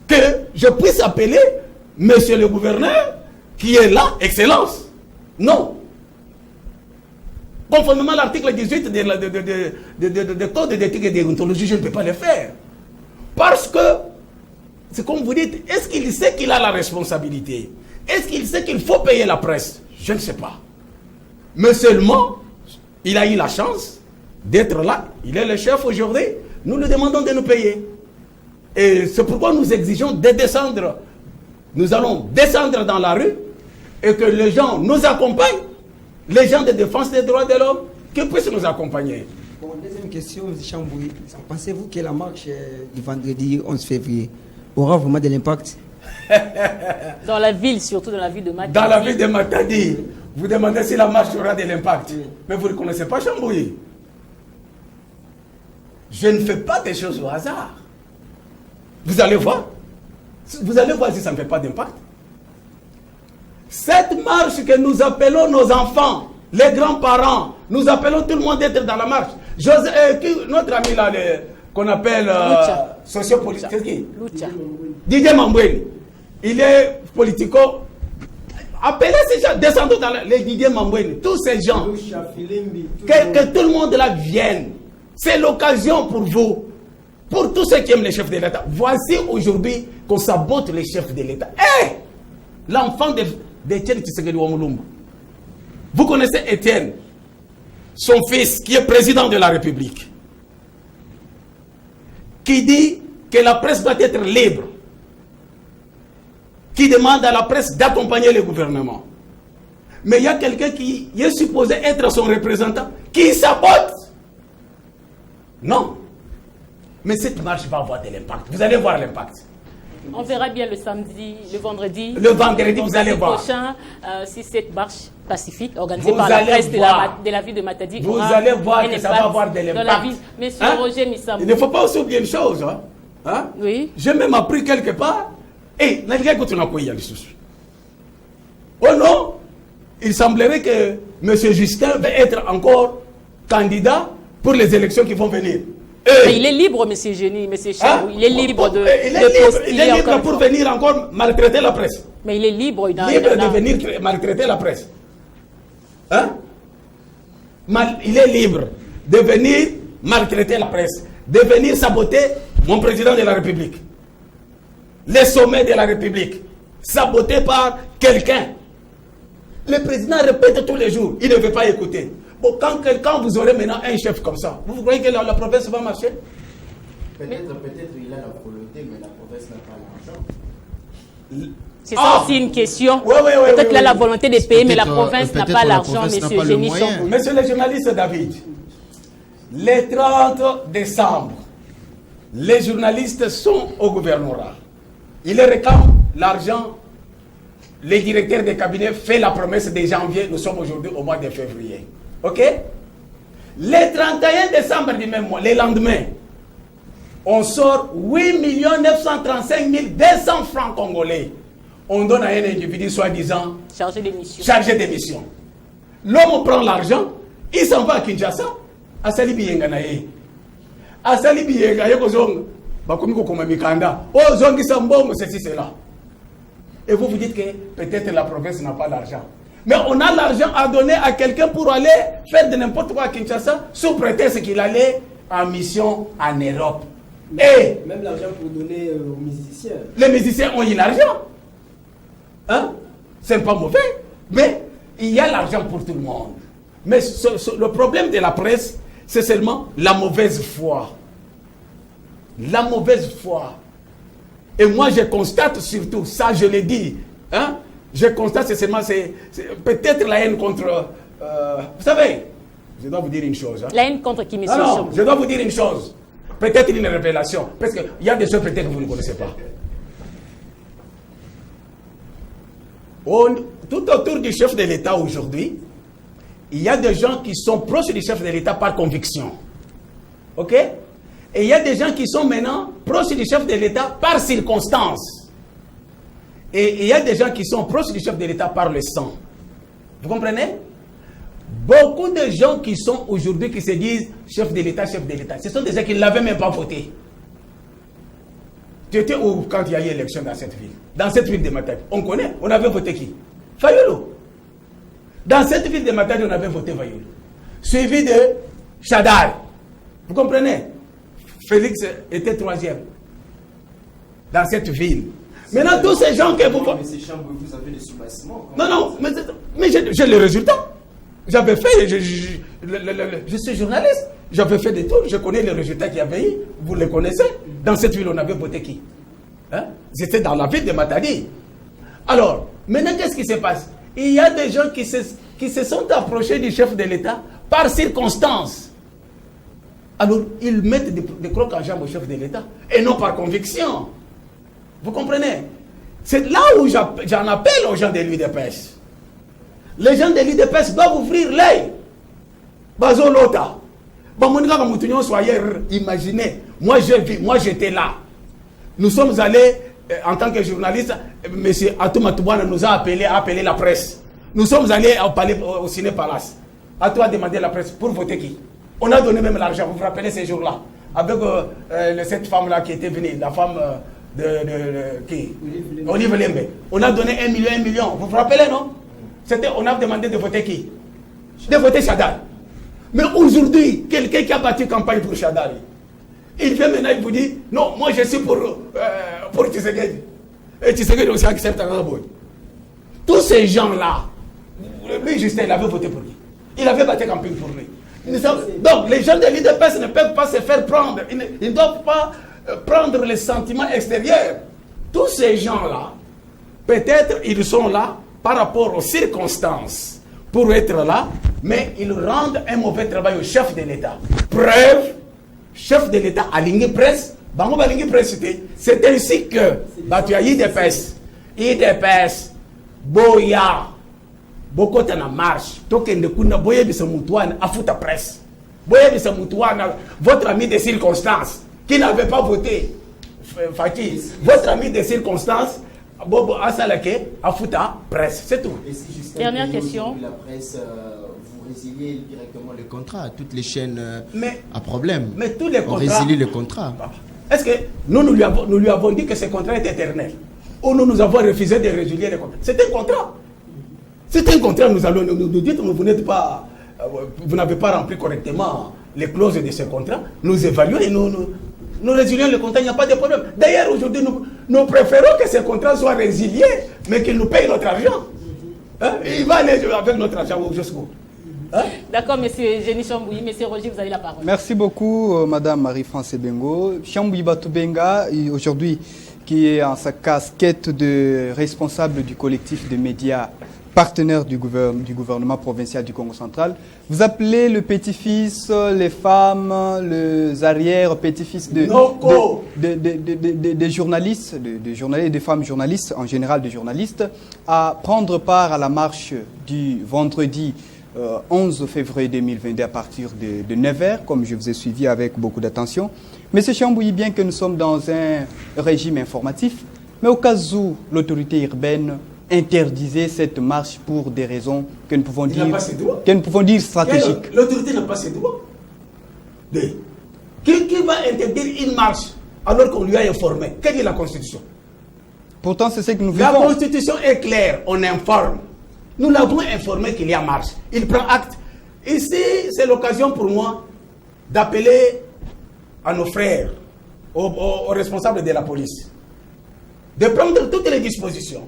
que je puisse appeler monsieur le gouverneur qui est là, excellence. Non. Conformément à l'article 18 de code d'éthique et de déontologie, je ne peux pas le faire. Parce que, c'est comme vous dites, est-ce qu'il sait qu'il a la responsabilité? Est-ce qu'il sait qu'il faut payer la presse? Je ne sais pas. Mais seulement, il a eu la chance d'être là. Il est le chef aujourd'hui. Nous lui demandons de nous payer. Et c'est pourquoi nous exigeons de descendre. Nous allons descendre dans la rue et que les gens nous accompagnent. Les gens de défense des droits de l'homme qui puissent nous accompagner. Bon, deuxième question, M. Chambouli. Pensez-vous que la marche du vendredi 11 février aura vraiment de l'impact? Dans la ville, surtout dans la ville de Matadi. Dans la ville de Matadi, vous demandez si la marche aura de l'impact. Mais vous ne connaissez pas Chambouli. Je ne fais pas des choses au hasard. Vous allez voir. Vous allez voir si ça ne fait pas d'impact. Cette marche que nous appelons nos enfants, les grands-parents, nous appelons tout le monde d'être dans la marche. Notre ami là, qu'on appelle sociopolitique, Didier Mamboueli, il est politico. Appelez ces gens, descendons dans les Didier Mamboueli, tous ces gens, que tout le monde là vienne. C'est l'occasion pour vous, pour tous ceux qui aiment les chefs de l'État. Voici aujourd'hui qu'on sabote les chefs de l'État. L'enfant d'Étienne Tshisekedi Wamulumba. Vous connaissez Étienne, son fils qui est président de la République, qui dit que la presse doit être libre, qui demande à la presse d'accompagner le gouvernement. Mais il y a quelqu'un qui est supposé être son représentant, qui sabote. Non. Mais cette marche va avoir de l'impact. Vous allez voir l'impact. On verra bien le samedi, le vendredi. Le vendredi, vous allez voir. Prochain, si cette marche pacifique organisée par la presse de la ville de Matadi. Vous allez voir que ça va avoir de l'impact. Monsieur Roger Missambo. Il ne faut pas aussi oublier une chose. Hein? Oui. J'ai même appris quelque part. Oh non, il semblerait que M. Justin va être encore candidat pour les élections qui vont venir. Mais il est libre, M. Génie, M. Chamou. Il est libre de postuler. Il est libre pour venir encore maltraiter la presse. Mais il est libre. Libre de venir maltraiter la presse. Hein? Il est libre de venir maltraiter la presse, de venir saboter mon président de la République, les sommets de la République, sabotés par quelqu'un. Le président répète tous les jours, il ne veut pas écouter. Bon, quand vous aurez maintenant un chef comme ça, vous croyez que la province va marcher? Peut-être il a la volonté, mais la province n'a pas l'argent. C'est ça aussi une question. Peut-être qu'il a la volonté de payer, mais la province n'a pas l'argent, M. Génie Chambouli. Monsieur le journaliste David, le 30 décembre, les journalistes sont au gouvernorat. Ils réclament l'argent. Le directeur de cabinet fait la promesse de janvier. Nous sommes aujourd'hui au mois de février. OK? Le 31 décembre du même mois, le lendemain, on sort 8 935 200 francs congolais. On donne à un individu soi-disant chargé d'émission. Chargé d'émission. L'homme prend l'argent, il s'en va à Kinshasa. À Salibi Yenganaye. À Salibi Yengaye Kozong. Bakomiko Komamikanda. Oh, Zongi Sambong, ceci, cela. Et vous vous dites que peut-être la province n'a pas d'argent. Mais on a l'argent à donner à quelqu'un pour aller faire de n'importe quoi à Kinshasa sous prétexte qu'il allait en mission en Europe. Et même l'argent pour donner aux musiciens. Les musiciens ont eu l'argent. Hein? C'est pas mauvais. Mais il y a l'argent pour tout le monde. Mais le problème de la presse, c'est seulement la mauvaise foi. La mauvaise foi. Et moi, je constate surtout, ça je l'ai dit, hein? Je constate c'est seulement, c'est peut-être la haine contre... vous savez, je dois vous dire une chose. Hein? La haine contre qui, monsieur? Non, je dois vous dire une chose. Peut-être une révélation. Parce qu'il y a des choses peut-être que vous ne connaissez pas. Tout autour du chef de l'État aujourd'hui, il y a des gens qui sont proches du chef de l'État par conviction. OK? Et il y a des gens qui sont maintenant proches du chef de l'État par circonstance. Et il y a des gens qui sont proches du chef de l'État par le sang. Vous comprenez? Beaucoup de gens qui sont aujourd'hui, qui se disent chef de l'État, ce sont des gens qui ne l'avaient même pas voté. Tu étais où quand il y a eu élection dans cette ville? Dans cette ville de Matadi. On connaît, on avait voté qui? Fayulu. Dans cette ville de Matadi, on avait voté Fayulu. Suivi de Chadar. Vous comprenez? Félix était troisième. Dans cette ville. Maintenant, tous ces gens que vous... Mais ces chambres, vous avez des soubassements. Non, mais j'ai les résultats. J'avais fait, je suis journaliste, j'avais fait des tours, je connais les résultats qu'il y avait eu, vous les connaissez. Dans cette ville, on avait voté qui? Hein? C'était dans la ville de Matadi. Alors, maintenant, qu'est-ce qui se passe? Il y a des gens qui se sont approchés du chef de l'État par circonstance. Alors, ils mettent des crocs en jambe au chef de l'État, et non par conviction. Vous comprenez? C'est là où j'en appelle aux gens de l'UDPS. Les gens de l'UDPS doivent ouvrir l'œil. Bazolota. Imaginez, moi j'étais là. Nous sommes allés, en tant que journaliste, M. Atou Matouane nous a appelé la presse. Nous sommes allés au Ciné Palace. Atou a demandé la presse pour voter qui? On a donné même l'argent, vous vous rappelez ces jours-là? Avec cette femme-là qui était venue, la femme qui? Olive Lembe. On a donné 1 million. Vous vous rappelez, non? On a demandé de voter qui? De voter Chadar. Mais aujourd'hui, quelqu'un qui a battu campagne pour Chadar, il vient maintenant, il vous dit, non, moi je suis pour Tshisekedi. Et Tshisekedi aussi accepte un rabot. Tous ces gens-là, lui, Justin, il avait voté pour lui. Il avait battu campagne pour lui. Donc, les gens de l'UDPS ne peuvent pas se faire prendre. Ils ne doivent pas prendre les sentiments extérieurs. Tous ces gens-là, peut-être ils sont là par rapport aux circonstances pour être là, mais ils rendent un mauvais travail au chef de l'État. Preuve, chef de l'État à l'Ingé Presse, c'est ainsi que tu as IDPS, Boya, Bokota na marche, Tokende Kuna, Boya Bissamoutoine, Afuta Presse, Boya Bissamoutoine, votre ami des circonstances, qui n'avait pas voté, Faki, votre ami des circonstances, Bobo Asalake, Afuta Presse, c'est tout. Et si juste dernière question. La presse, vous résiliez directement le contrat, toutes les chaînes à problème. Mais tous les contrats. On résilie le contrat. Est-ce que nous lui avons dit que ce contrat est éternel? Ou nous avons refusé de résilier le contrat? C'est un contrat. C'est un contrat, nous dites, vous n'avez pas rempli correctement les clauses de ce contrat. Nous évaluons et nous résilions le contrat, il n'y a pas de problème. D'ailleurs, aujourd'hui, nous préférons que ce contrat soit résilié, mais qu'il nous paye notre argent. Hein? Il va aller avec notre argent jusqu'où? Hein? D'accord, monsieur Génie Chambouyi. Monsieur Roger, vous avez la parole. Merci beaucoup, madame Marie-France Bengo. Chambouyi Batubenga, aujourd'hui, qui est en sa casquette de responsable du collectif de médias partenaires du gouvernement provincial du Congo central. Vous appelez le petit-fils, les femmes, les arrière-petits-fils des journalistes, des journalistes, des femmes journalistes, en général des journalistes, à prendre part à la marche du vendredi 11 février 2022 à partir de 9h, comme je vous ai suivi avec beaucoup d'attention. Monsieur Chambouyi, bien que nous sommes dans un régime informatif, mais au cas où l'autorité urbaine interdisait cette marche pour des raisons que nous pouvons dire stratégiques. L'autorité n'a pas ses droits. Qui va interdire une marche alors qu'on lui a informé? Quelle est la Constitution? Pourtant, c'est ce que nous vivons. La Constitution est claire, on informe. Nous l'avons informé qu'il y a marche. Il prend acte. Ici, c'est l'occasion pour moi d'appeler à nos frères, aux responsables de la police, de prendre toutes les dispositions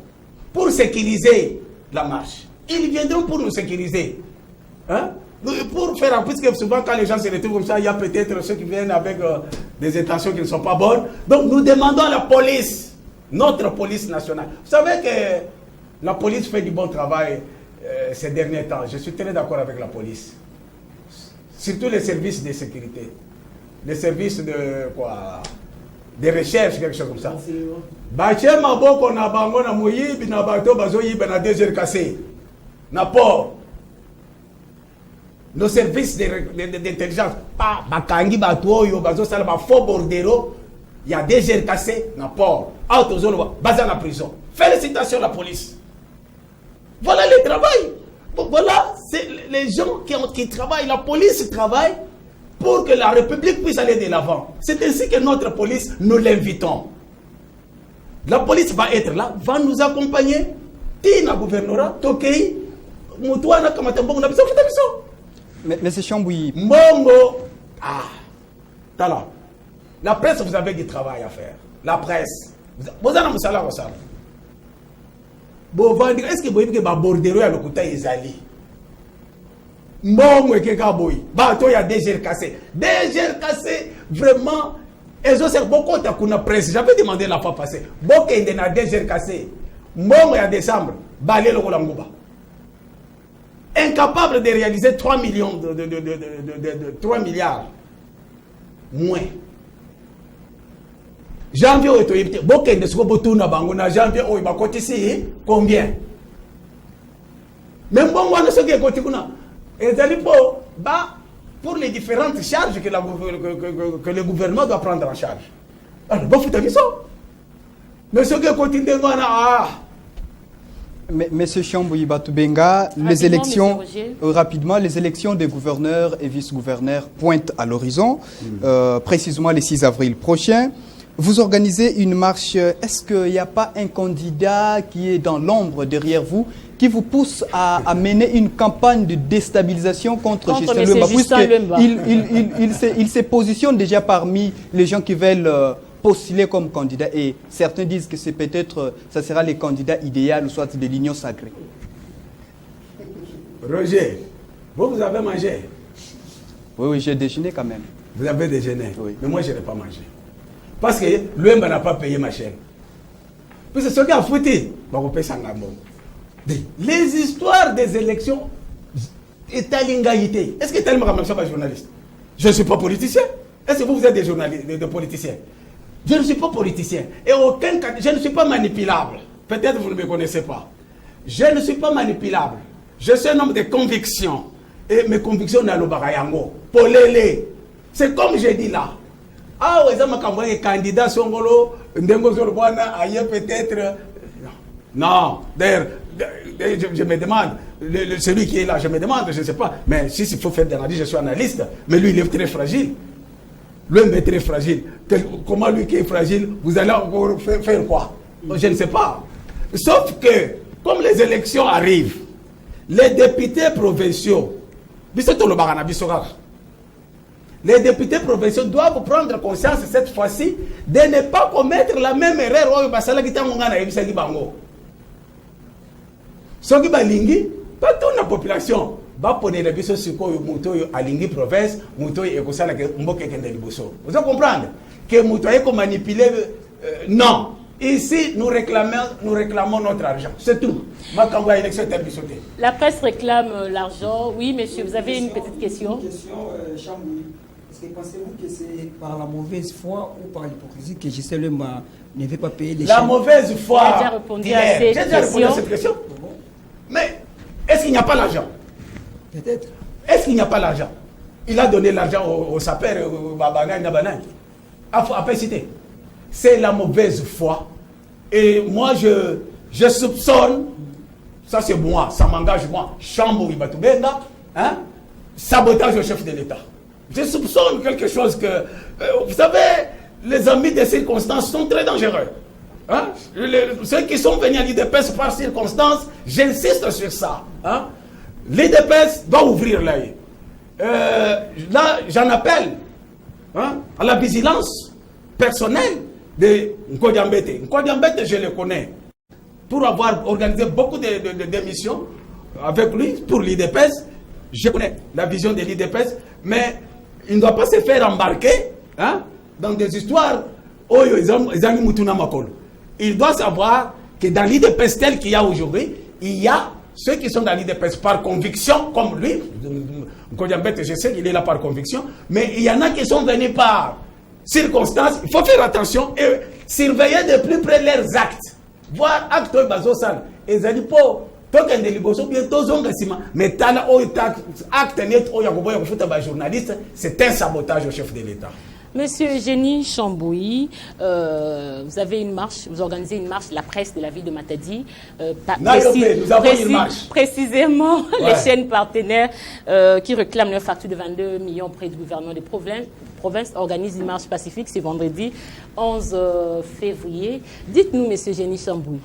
pour sécuriser la marche. Ils viendront pour nous sécuriser. Hein? Pour faire, puisque souvent quand les gens se retrouvent comme ça, il y a peut-être ceux qui viennent avec des intentions qui ne sont pas bonnes. Donc nous demandons à la police, notre police nationale. Vous savez que la police fait du bon travail ces derniers temps. Je suis très d'accord avec la police. Surtout les services de sécurité. Les services de quoi? De recherche, quelque chose comme ça. Bache maboko na bango na muyibi na bato bazo yiba na 2 heures cassées. Na port. Nos services d'intelligence, pas bakangi bato yo bazo sala ba faux bordero, il y a 2 heures cassées na port. Auto zone baza na prison. Félicitations la police. Voilà le travail. Voilà, c'est les gens qui travaillent, la police travaille pour que la République puisse aller de l'avant. C'est ainsi que notre police, nous l'invitons. La police va être là, va nous accompagner. Tina gouvernorat, Tokei, Moutouana, Kamatambong, Nabiso, Futabiso. Mais M. Chambouyi. Mongo. Ah, talent. La presse, vous avez du travail à faire. La presse. Vous avez un salaire au salaire. Est-ce que vous avez un bordero à l'Okuta Ezali? Mbongo ekeka boy. Bato ya 2 heures cassées. 2 heures cassées, vraiment. Elles ont servi beaucoup de kuna presse. J'avais demandé la fois passée. Beaucoup de 2 heures cassées. Mbongo ya décembre. Balé le Rolangouba. Incapable de réaliser 3 millions 3 milliards. Moins. Janvier au Etoyipte. Beaucoup de ce que vous avez janvier au Ibakotisi. Combien? Même bon, on a ce qui est côté. Et pour les différentes charges que le gouvernement doit prendre en charge. Alors, vous faites ça. Mais ce qui continue, Monsieur Chambouyi Batubenga, les élections, rapidement, les élections des gouverneurs et vice-gouverneurs pointent à l'horizon, précisément le 6 avril prochain. Vous organisez une marche. Est-ce qu'il n'y a pas un candidat qui est dans l'ombre derrière vous, qui vous pousse à mener une campagne de déstabilisation contre Justin Luemba, il se positionne déjà parmi les gens qui veulent postuler comme candidat, et certains disent que c'est peut-être, ça sera le candidat idéal ou soit de l'union sacrée. Roger, vous avez mangé? Oui, j'ai déjeuné quand même. Vous avez déjeuné? Oui. Mais moi, je n'ai pas mangé. Parce que Luemba n'a pas payé ma chaîne. Puis c'est ce qui a foutu. Les histoires des élections est à l'ingaïté. Est-ce que tellement comme ça va journaliste? Je ne suis pas politicien. Est-ce que vous êtes des journalistes, des politiciens? Je ne suis pas politicien. Et aucun cas, je ne suis pas manipulable. Peut-être vous ne me connaissez pas. Je ne suis pas manipulable. Je suis un homme de conviction. Et mes convictions dans le barayango. Polélé. C'est comme j'ai dit là. Ah, vous avez un candidat Songolo, Ndengo Zorbwana, ailleurs peut-être. Non. D'ailleurs, je me demande, celui qui est là, je me demande, je ne sais pas. Mais si il faut faire des analyses, je suis analyste. Mais lui, il est très fragile. L'homme est très fragile. Comment lui qui est fragile, vous allez encore faire quoi? Je ne sais pas. Sauf que, comme les élections arrivent, les députés provinciaux, les députés provinciaux doivent prendre conscience cette fois-ci de ne pas commettre la même erreur. Ce qui balingi, pas toute la population va poser les bisos sur quoi Moutoyo à Lingi province, Moutoyo et Kosala Mboke Kendeliboso. Vous comprenez que Moutoyo est manipulé? Non. Ici, nous réclamons notre argent. C'est tout. La presse réclame l'argent. Oui, monsieur, vous avez une petite question. Une question, Chamboui. Est-ce que pensez-vous que c'est par la mauvaise foi ou par l'hypocrisie que Gisèle Lemba ne veut pas payer les La chaînes? mauvaise foi. J'ai déjà répondu à cette J'ai déjà répondu à question. cette question. Mais est-ce qu'il n'y a pas l'argent? Peut-être. Est-ce qu'il n'y a pas l'argent? Il a donné l'argent au sapeur, au Babana, Nabana. Après citer. C'est la mauvaise foi. Et moi, je soupçonne, ça c'est moi, ça m'engage moi, Chamboui Batubenga, hein, sabotage au chef de l'État. Je soupçonne quelque chose que, vous savez, les amis des circonstances sont très dangereux. Hein? Ceux qui sont venus à l'IDPS par circonstance, j'insiste sur ça. Hein? L'IDPS doit ouvrir l'œil. Là, j'en appelle, hein, à la vigilance personnelle de Nkodiambete. Nkodiambete, je le connais. Pour avoir organisé beaucoup d'émissions avec lui, pour l'IDPS, je connais la vision de l'IDPS, mais il ne doit pas se faire embarquer, hein, dans des histoires. Il doit savoir que dans l'IDPS tel qu'il y a aujourd'hui, il y a ceux qui sont dans l'IDPS par conviction, comme lui. Je sais qu'il est là par conviction, mais il y en a qui sont venus par circonstances. Il faut faire attention et surveiller de plus près leurs actes. Voir acte bazosal. Et ça dit pour token de liboso bientôt zongasima. Mais tala o acte net o yakoboya kufuta ba journaliste, c'est un sabotage au chef de l'État. Monsieur Eugénie Chamboui, vous avez une marche, vous organisez une marche, la presse de la ville de Matadi. Nous avons une marche. Précisément, ouais. Les chaînes partenaires qui réclament leur facture de 22 millions auprès du gouvernement de province organisent une marche pacifique ce vendredi 11 février. Dites-nous, monsieur Eugénie Chamboui,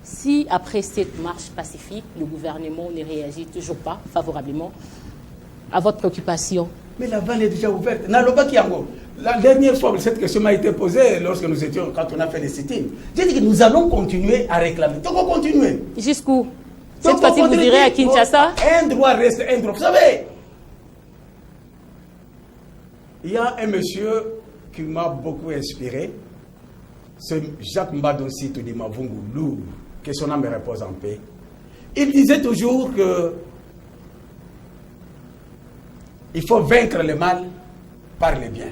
si après cette marche pacifique, le gouvernement ne réagit toujours pas favorablement à votre préoccupation. Mais la vanne est déjà ouverte. La dernière fois où cette question m'a été posée, lorsque nous étions, quand on a fait les sit-ins, j'ai dit que nous allons continuer à réclamer. Donc on continue. Jusqu'où? Cette fois-ci, vous irez à Kinshasa? Un droit reste un droit. Vous savez, il y a un monsieur qui m'a beaucoup inspiré. C'est Jacques Mbadossi de Mavungu Lourd, que son âme repose en paix. Il disait toujours que il faut vaincre le mal par le bien.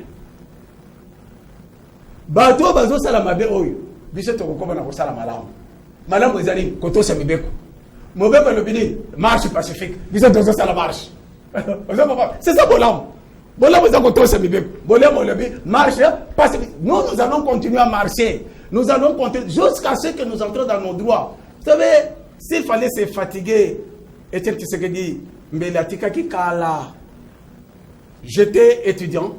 Bato bazo sala mabe oyo biso to ko na ko sala malamu malamu ezali koto sa mibeko mobeko lobini marche pacifique biso to sala marche c'est ça bolam za koto sa mibeko bolam lobi marche pacifique. Nous allons continuer à marcher, nous allons continuer jusqu'à ce que nous entrons dans nos droits. Vous savez, s'il fallait se fatiguer, et tel que ce que dit Mbelatika qui kala. J'étais étudiant.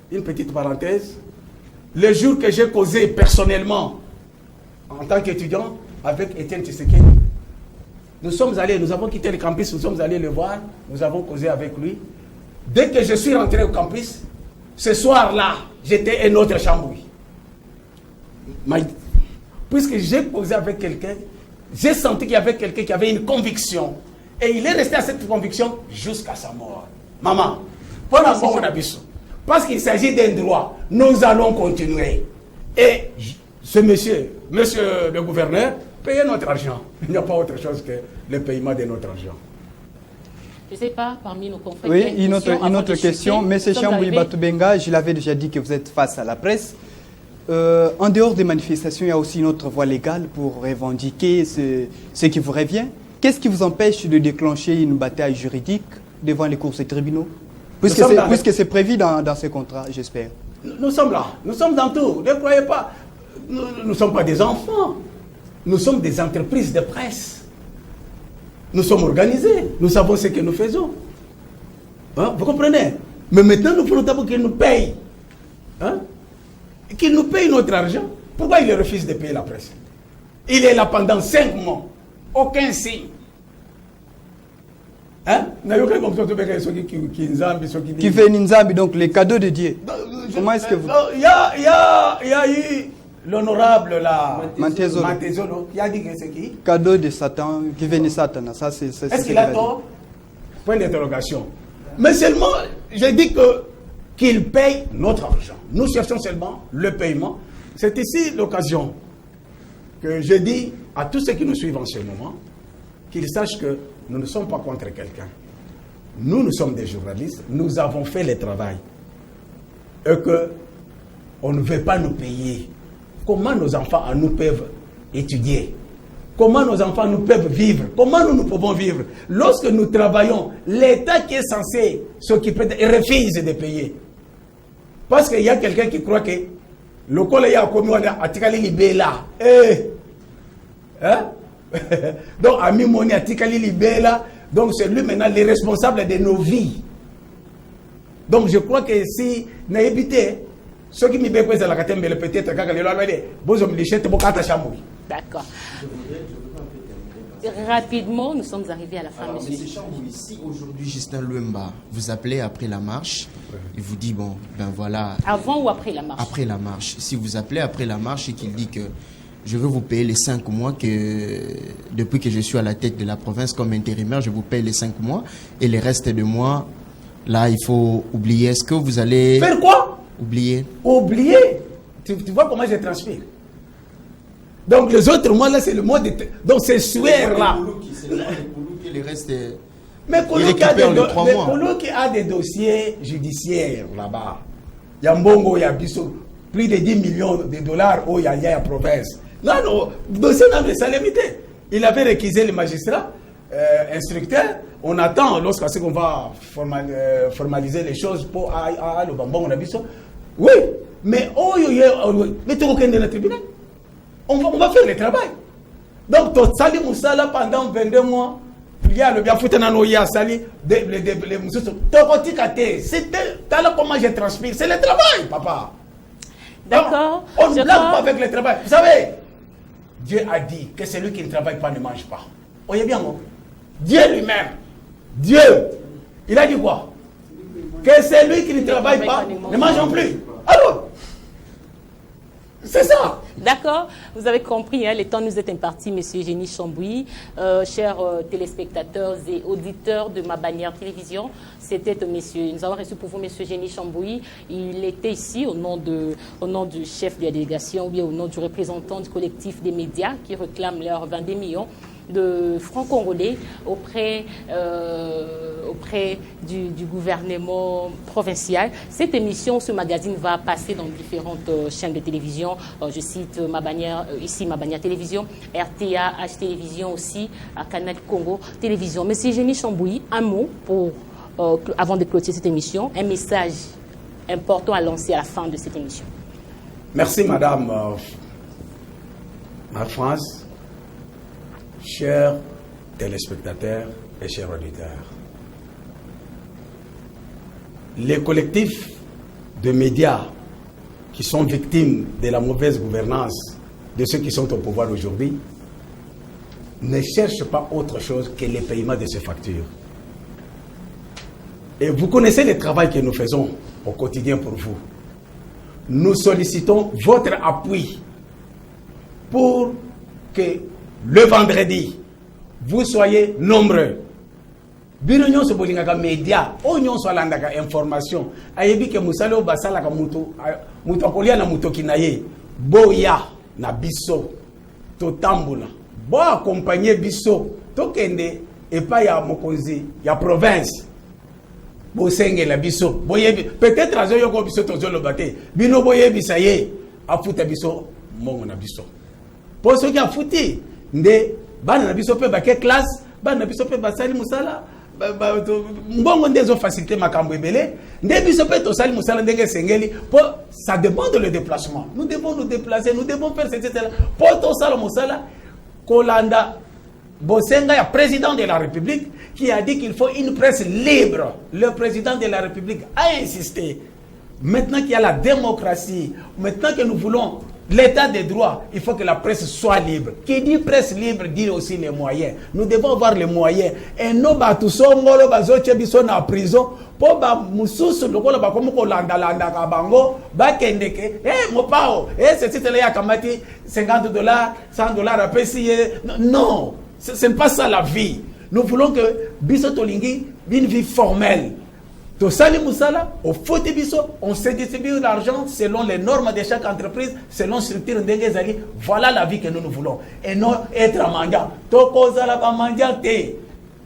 Une petite parenthèse. Le jour que j'ai causé personnellement, en tant qu'étudiant, avec Étienne Tshisekedi, nous avons quitté le campus, nous sommes allés le voir, nous avons causé avec lui. Dès que je suis rentré au campus, ce soir-là, j'étais un autre Chamboui. Puisque j'ai causé avec quelqu'un, j'ai senti qu'il y avait quelqu'un qui avait une conviction. Et il est resté à cette conviction jusqu'à sa mort. Maman, parce qu'il s'agit d'un droit, nous allons continuer. Et ce monsieur le gouverneur, paye notre argent. Il n'y a pas autre chose que le paiement de notre argent. Je ne sais pas, parmi nos confrères... Oui, une autre question. Monsieur Chamboui Batubenga, je l'avais déjà dit que vous êtes face à la presse. En dehors des manifestations, il y a aussi une autre voie légale pour revendiquer ce qui vous revient. Qu'est-ce qui vous empêche de déclencher une bataille juridique devant les cours et tribunaux? Puisque c'est prévu dans ces contrats, j'espère. Nous sommes là, nous sommes dans tout. Ne croyez pas, nous ne sommes pas des enfants. Nous sommes des entreprises de presse. Nous sommes organisés, nous savons ce que nous faisons. Hein? Vous comprenez? Mais maintenant, nous prenons d'abord qu'ils nous payent. Hein? Qu'ils nous payent notre argent. Pourquoi ils refusent de payer la presse? Il est là pendant 5 mois. Aucun signe. Hein? Qui fait Ninzambi, donc les cadeaux de Dieu. Comment est-ce que vous... Il y a eu l'honorable Mantezolo qui a dit que c'est qui? Cadeau de Satan, qui venait Satan. Ça, c'est est-ce qu'il a tort? Point d'interrogation. Mais seulement, je dis qu'il paye notre argent. Nous cherchons seulement le paiement. C'est ici l'occasion que je dis à tous ceux qui nous suivent en ce moment, qu'ils sachent que nous ne sommes pas contre quelqu'un. Nous sommes des journalistes, nous avons fait le travail. Et qu'on ne veut pas nous payer. Comment nos enfants à nous peuvent étudier? Comment nos enfants nous peuvent vivre? Comment nous pouvons vivre? Lorsque nous travaillons, l'État qui est censé s'occuper refuse de payer. Parce qu'il y a quelqu'un qui croit que le collègue a commis à Tikali Libela. Donc, à Mimoni, à Tikali Libela, donc c'est lui maintenant le responsable de nos vies. Donc, je crois que si n'a évité, ceux qui m'y béquent à la catégorie, peut-être, quand les lois, d'accord. Rapidement, nous sommes arrivés à la fin. Alors, monsieur Chambouy, si aujourd'hui Justin Luemba vous appelait après la marche, il vous dit, bon, ben voilà. Avant ou après la marche? Après la marche. Si vous appelez après la marche et qu'il dit que je veux vous payer les 5 mois que, depuis que je suis à la tête de la province comme intérimaire, je vous paye les 5 mois et les restes de mois, là, il faut oublier. Est-ce que vous allez... Faire quoi? Oublier. Oublier? Tu vois comment je transpire? Donc les autres mois là c'est le mois de... Donc c'est suaire là. C'est le mois de Koulou qui les reste... Mais Koulou qui a des dossiers judiciaires là-bas. Il y a Mbongo, il y a Bissot, plus de 10 millions de dollars au Yaya la province. Non, dossier n'a pas limité. Il avait réquisé les magistrats, instructeurs. On attend lorsqu'on va formaliser les choses pour le Bambon, on a Bissot. Oui, mais mais tu aucun de la tribunal. On va faire le travail. Donc, tu sali Moussala pendant 22 mois. Il y a le bien foutu dans nos sali les Moussala. C'est comment je transpire. C'est le travail, papa. D'accord. On ne blague pas avec le travail. Vous savez, Dieu a dit que celui qui ne travaille pas ne mange pas. Voyez bien, moi. Dieu lui-même. Dieu. Il a dit quoi? Que celui qui ne travaille pas ne mange non plus. Alors, c'est ça. D'accord, vous avez compris, hein, le temps nous est imparti, Monsieur Génie Chambouy, chers téléspectateurs et auditeurs de ma bannière télévision. C'était monsieur, nous avons reçu pour vous Monsieur Génie Chambouy. Il était ici au nom du chef de la délégation ou bien au nom du représentant du collectif des médias qui réclament leurs 22 millions de francs congolais auprès du gouvernement provincial. Cette émission, ce magazine va passer dans différentes chaînes de télévision. Je cite ma bannière, ici ma bannière télévision, RTA, H Télévision aussi, à Canal Congo Télévision. Monsieur Génie Chambouy, un mot pour, avant de clôturer cette émission, un message important à lancer à la fin de cette émission. Merci Madame Marc-France. Chers téléspectateurs et chers auditeurs, les collectifs de médias qui sont victimes de la mauvaise gouvernance de ceux qui sont au pouvoir aujourd'hui ne cherchent pas autre chose que le paiement de ces factures. Et vous connaissez le travail que nous faisons au quotidien pour vous. Nous sollicitons votre appui pour que le vendredi, vous soyez nombreux. Bino nyonso bolingaka média, o nyonso alandaka information. Ayebi ke musalo basala ka muto akolia na muto kinaye. Boya na biso to tambula. Bo accompagner biso to kende epa ya mokonzi ya province. Bo senge la biso. Boyebi peut-être azo yoko biso to zolo bate. Bino boyebi saye afuta biso mongo na biso. Po so ki afuti nde bana na biso pe ba ke classe bana na biso pe basali musala mbongo ndezo facilité makambo ebele nde biso pe to sali musala ndenge sengeli po ça demande le déplacement. Nous devons nous déplacer, nous devons faire etc. Po to sala musala kolanda Bosenga ya président de la République qui a dit qu'il faut une presse libre. Le président de la République a insisté. Maintenant qu'il y a la démocratie, maintenant que nous voulons l'état des droits, il faut que la presse soit libre. Qui dit presse libre dit aussi les moyens. Nous devons avoir les moyens. Et nous, tout ça, nous sommes en prison. Pour mususu lokola ba komo ko landa ka bango ba kendeke mon pao c'est là ya kamati $50 $100 à payer. Non, ce n'est pas ça la vie. Nous voulons que biso tolingi une vie formelle. Tout ça, au faut on se distribue l'argent selon les normes de chaque entreprise, selon la structure d'Engezali. Voilà la vie que nous voulons. Et non être un mendiant.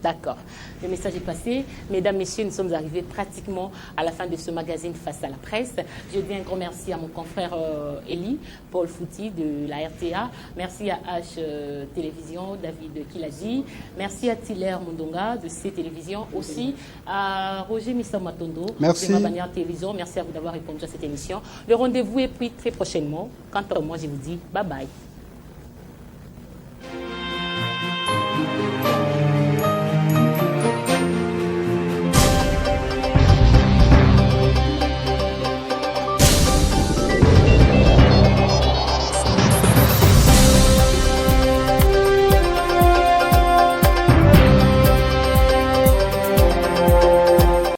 D'accord. Le message est passé. Mesdames, Messieurs, nous sommes arrivés pratiquement à la fin de ce magazine Face à la presse. Je dis un grand merci à mon confrère Elie, Paul Fouti de la RTA. Merci à H Télévision, David Kiladi. Merci à Tiller Mondonga de C Télévision. Aussi à Roger Missa Matondo de Ma Bannière Télévision. Merci à vous d'avoir répondu à cette émission. Le rendez-vous est pris très prochainement. Quant à moi, je vous dis bye bye.